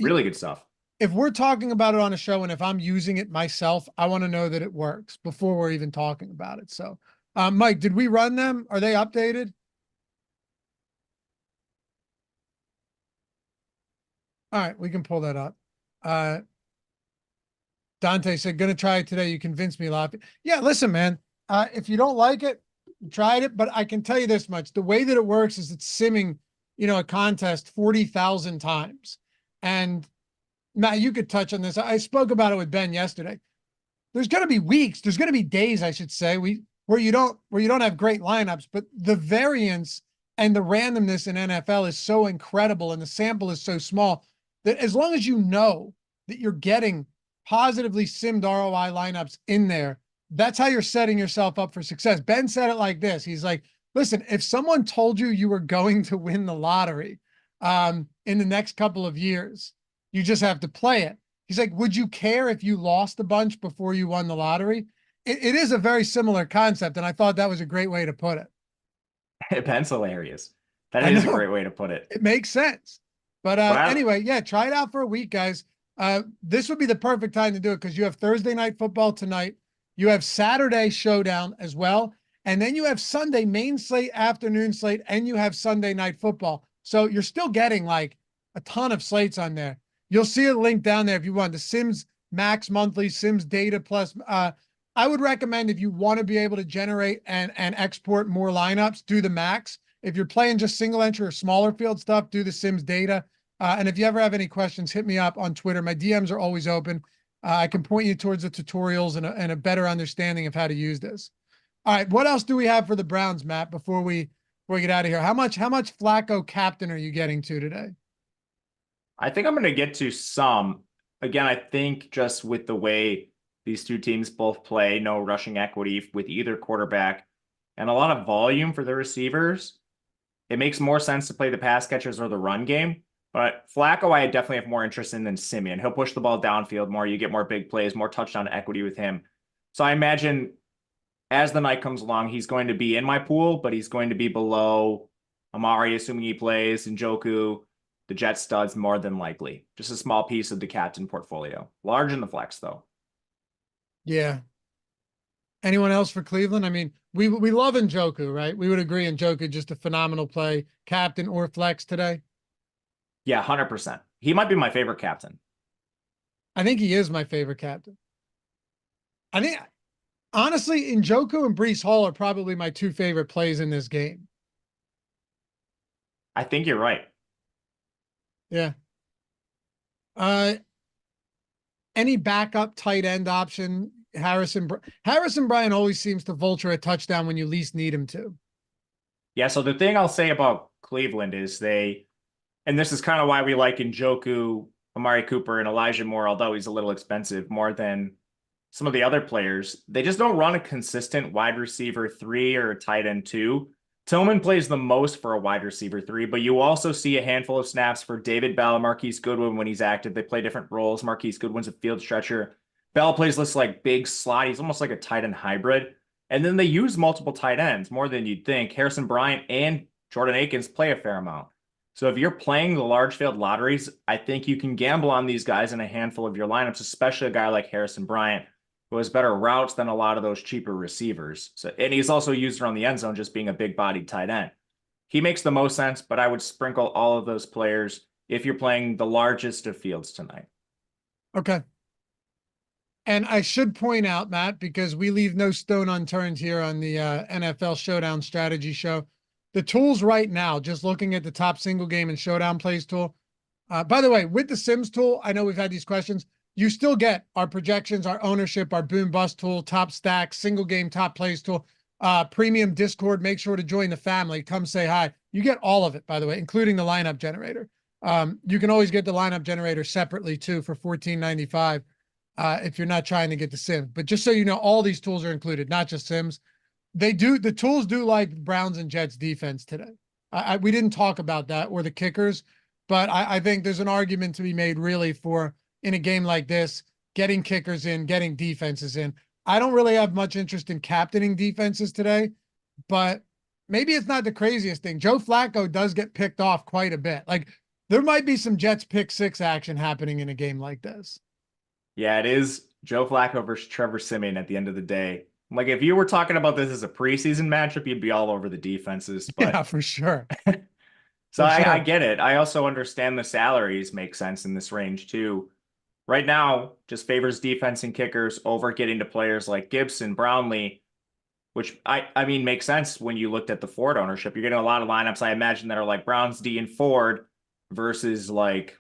Really good stuff. If we're talking about it on a show, and if I'm using it myself, I want to know that it works before we're even talking about it. So, Mike, did we run them? Are they updated? All right, we can pull that up. Dante said, gonna try it today. You convinced me a lot. Yeah, listen, man. If you don't like it, tried it, but I can tell you this much. The way that it works is it's simming, a contest 40,000 times. And Matt, you could touch on this. I spoke about it with Ben yesterday. There's gonna be weeks, there's gonna be days, I should say, where you don't have great lineups, but the variance and the randomness in NFL is so incredible, and the sample is so small that as long as you know that you're getting positively simmed ROI lineups in there, that's how you're setting yourself up for success. Ben said it like this. He's like, listen, if someone told you were going to win the lottery in the next couple of years, you just have to play it. He's like, would you care if you lost a bunch before you won the lottery? It is a very similar concept, and I thought that was a great way to put it. Ben's hilarious. That is a great way to put it. It makes sense. But anyway, yeah, try it out for a week, guys. This would be the perfect time to do it because you have Thursday night football tonight. You have Saturday Showdown as well. And then you have Sunday main slate, afternoon slate, and you have Sunday night football. So you're still getting like a ton of slates on there. You'll see a link down there if you want the Sims Max monthly, Sims Data Plus. I would recommend, if you want to be able to generate and export more lineups, do the Max. If you're playing just single entry or smaller field stuff, do the Sims Data. And if you ever have any questions, hit me up on Twitter. My DMs are always open. I can point you towards the tutorials and a better understanding of how to use this. All right, what else do we have for the Browns, Matt, before we get out of here? How much Flacco captain are you getting to today? I think I'm going to get to some. Again, I think just with the way these two teams both play, no rushing equity with either quarterback, and a lot of volume for the receivers, it makes more sense to play the pass catchers or the run game. But Flacco, I definitely have more interest in than Simeon. He'll push the ball downfield more. You get more big plays, more touchdown equity with him. So I imagine as the night comes along, he's going to be in my pool, but he's going to be below Amari, assuming he plays, and Njoku, the Jet studs, more than likely. Just a small piece of the captain portfolio. Large in the flex, though. Yeah. Anyone else for Cleveland? I mean, we love Njoku, right? We would agree Njoku, just a phenomenal play, captain or flex today. Yeah, 100%. He might be my favorite captain. I think he is my favorite captain. I think, honestly, Njoku and Breece Hall are probably my two favorite plays in this game. I think you're right. Yeah. Any backup tight end option? Harrison Bryant always seems to vulture a touchdown when you least need him to. Yeah, so the thing I'll say about Cleveland is and this is kind of why we like Njoku, Amari Cooper, and Elijah Moore, although he's a little expensive, more than some of the other players. They just don't run a consistent wide receiver 3 or a tight end 2. Tillman plays the most for a wide receiver 3, but you also see a handful of snaps for David Bell, Marquise Goodwin when he's active. They play different roles. Marquise Goodwin's a field stretcher. Bell plays this like big slot. He's almost like a tight end hybrid. And then they use multiple tight ends more than you'd think. Harrison Bryant and Jordan Akins play a fair amount. So if you're playing the large field lotteries, I think you can gamble on these guys in a handful of your lineups, especially a guy like Harrison Bryant, who has better routes than a lot of those cheaper receivers. So, and he's also used around the end zone, just being a big bodied tight end. He makes the most sense, but I would sprinkle all of those players if you're playing the largest of fields tonight. Okay. And I should point out, Matt, because we leave no stone unturned here on the NFL Showdown Strategy Show, the tools right now, just looking at the top single game and Showdown plays tool. By the way, with the Sims tool, I know we've had these questions. You still get our projections, our ownership, our boom bust tool, top stacks, single game top plays tool, premium Discord. Make sure to join the family. Come say hi. You get all of it, by the way, including the lineup generator. You can always get the lineup generator separately too for $14.95 if you're not trying to get the Sims. But just so you know, all these tools are included, not just Sims. The tools do like Browns and Jets defense today. We didn't talk about that or the kickers, but I think there's an argument to be made really for, in a game like this, getting kickers in, getting defenses in. I don't really have much interest in captaining defenses today, but maybe it's not the craziest thing. Joe Flacco does get picked off quite a bit. Like, there might be some Jets pick six action happening in a game like this. Yeah, it is Joe Flacco versus Trevor Simeon at the end of the day. Like, if you were talking about this as a preseason matchup, you'd be all over the defenses. But yeah, for sure. So I get it. I also understand the salaries make sense in this range too. Right now, just favors defense and kickers over getting to players like Gibson, Brownlee, which I mean makes sense when you looked at the Ford ownership. You're getting a lot of lineups, I imagine, that are like Browns, D, and Ford versus like,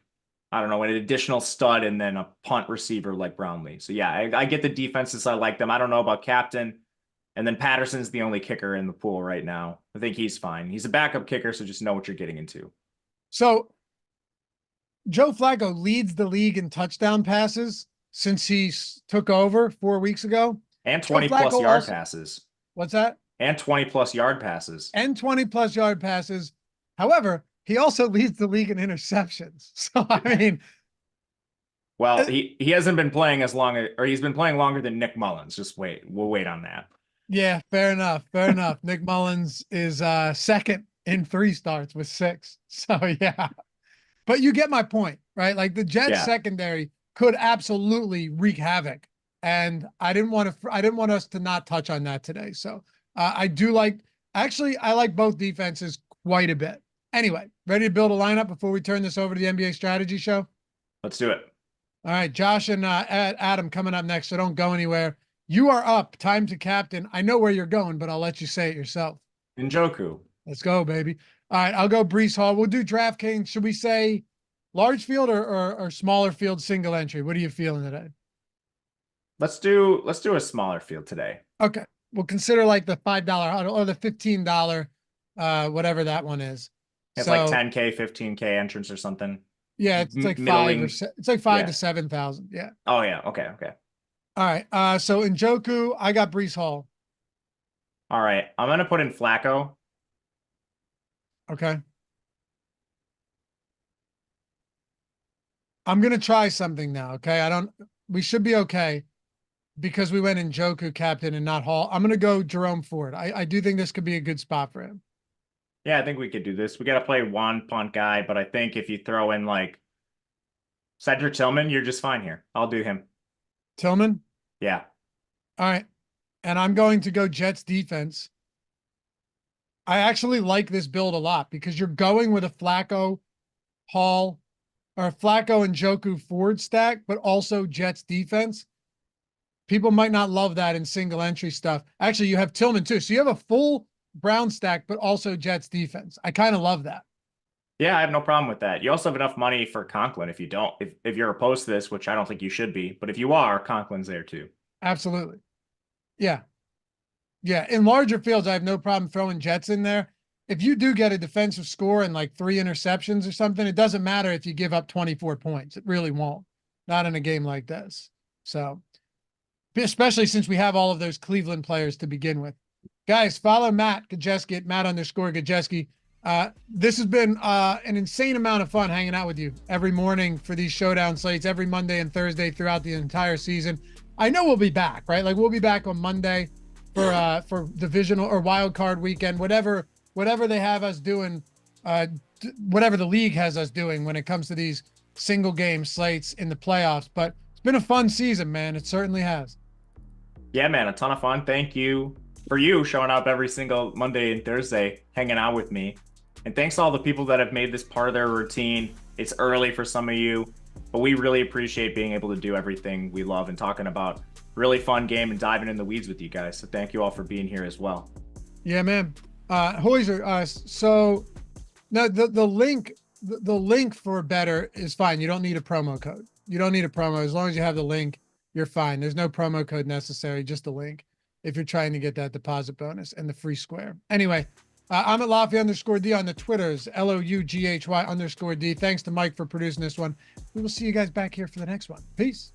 I don't know, an additional stud and then a punt receiver like Brownlee. So yeah, I get the defenses. I like them. I don't know about captain. And then Patterson's the only kicker in the pool right now. I think he's fine. He's a backup kicker, so just know what you're getting into. So Joe Flacco leads the league in touchdown passes since he took over 4 weeks ago. And 20-plus yard passes. What's that? And 20-plus yard passes. And 20-plus yard passes. However, he also leads the league in interceptions. So, I mean. Well, he hasn't been playing as long, or he's been playing longer than Nick Mullins. Just wait. We'll wait on that. Yeah, fair enough. Fair enough. Nick Mullins is second in 3 starts with 6. So, yeah. But you get my point, right? Like, the Jets secondary could absolutely wreak havoc. And I didn't want us to not touch on that today. So I like both defenses quite a bit. Anyway, ready to build a lineup before we turn this over to the NBA strategy show? Let's do it. All right, Josh and Adam coming up next, so don't go anywhere. You are up. Time to captain. I know where you're going, but I'll let you say it yourself. Njoku. Let's go, baby. All right, I'll go Breece Hall. We'll do DraftKings. Should we say large field or smaller field single entry? What are you feeling today? Let's do a smaller field today. Okay. We'll consider like the $5 or the $15, whatever that one is. It's like 10K, 15K entrance or something. Yeah, it's like it's like 5 to 7,000. Yeah. Oh yeah. Okay. All right. So Njoku, I got Breece Hall. All right. I'm gonna put in Flacco. Okay. I'm gonna try something now. Okay. We should be okay because we went Njoku captain and not Hall. I'm gonna go Jerome Ford. I do think this could be a good spot for him. Yeah, I think we could do this. We got to play one punt guy, but I think if you throw in like Cedric Tillman, you're just fine here. I'll do him. Tillman? Yeah. All right. And I'm going to go Jets defense. I actually like this build a lot because you're going with a Flacco, Hall, or Flacco and Njoku Ford stack, but also Jets defense. People might not love that in single entry stuff. Actually, you have Tillman too. So you have a full Brown stack, but also Jets defense. I kind of love that. Yeah, I have no problem with that. You also have enough money for Conklin if you don't, if you're opposed to this, which I don't think you should be, but if you are, Conklin's there too. Absolutely. Yeah. Yeah. In larger fields, I have no problem throwing Jets in there. If you do get a defensive score and like 3 interceptions or something, it doesn't matter if you give up 24 points. It really won't. Not in a game like this. So, especially since we have all of those Cleveland players to begin with. Guys, follow Matt Gajewski at Matt_Gajewski. This has been an insane amount of fun hanging out with you every morning for these showdown slates, every Monday and Thursday throughout the entire season. I know we'll be back, right? Like we'll be back on Monday for divisional or wild card weekend, whatever they have us doing whatever the league has us doing when it comes to these single game slates in the playoffs. But it's been a fun season, man. It certainly has. Yeah, man, a ton of fun. Thank you for you showing up every single Monday and Thursday, hanging out with me. And thanks to all the people that have made this part of their routine. It's early for some of you, but we really appreciate being able to do everything we love and talking about really fun game and diving in the weeds with you guys. So thank you all for being here as well. Yeah, man. Hoiser, so now the link for better is fine. You don't need a promo code. You don't need a promo. As long as you have the link, you're fine. There's no promo code necessary, just a link if you're trying to get that deposit bonus and the free square. Anyway, I'm at Loughran_D on the Twitters, LOUGHY_D. Thanks to Mike for producing this one. We will see you guys back here for the next one. Peace.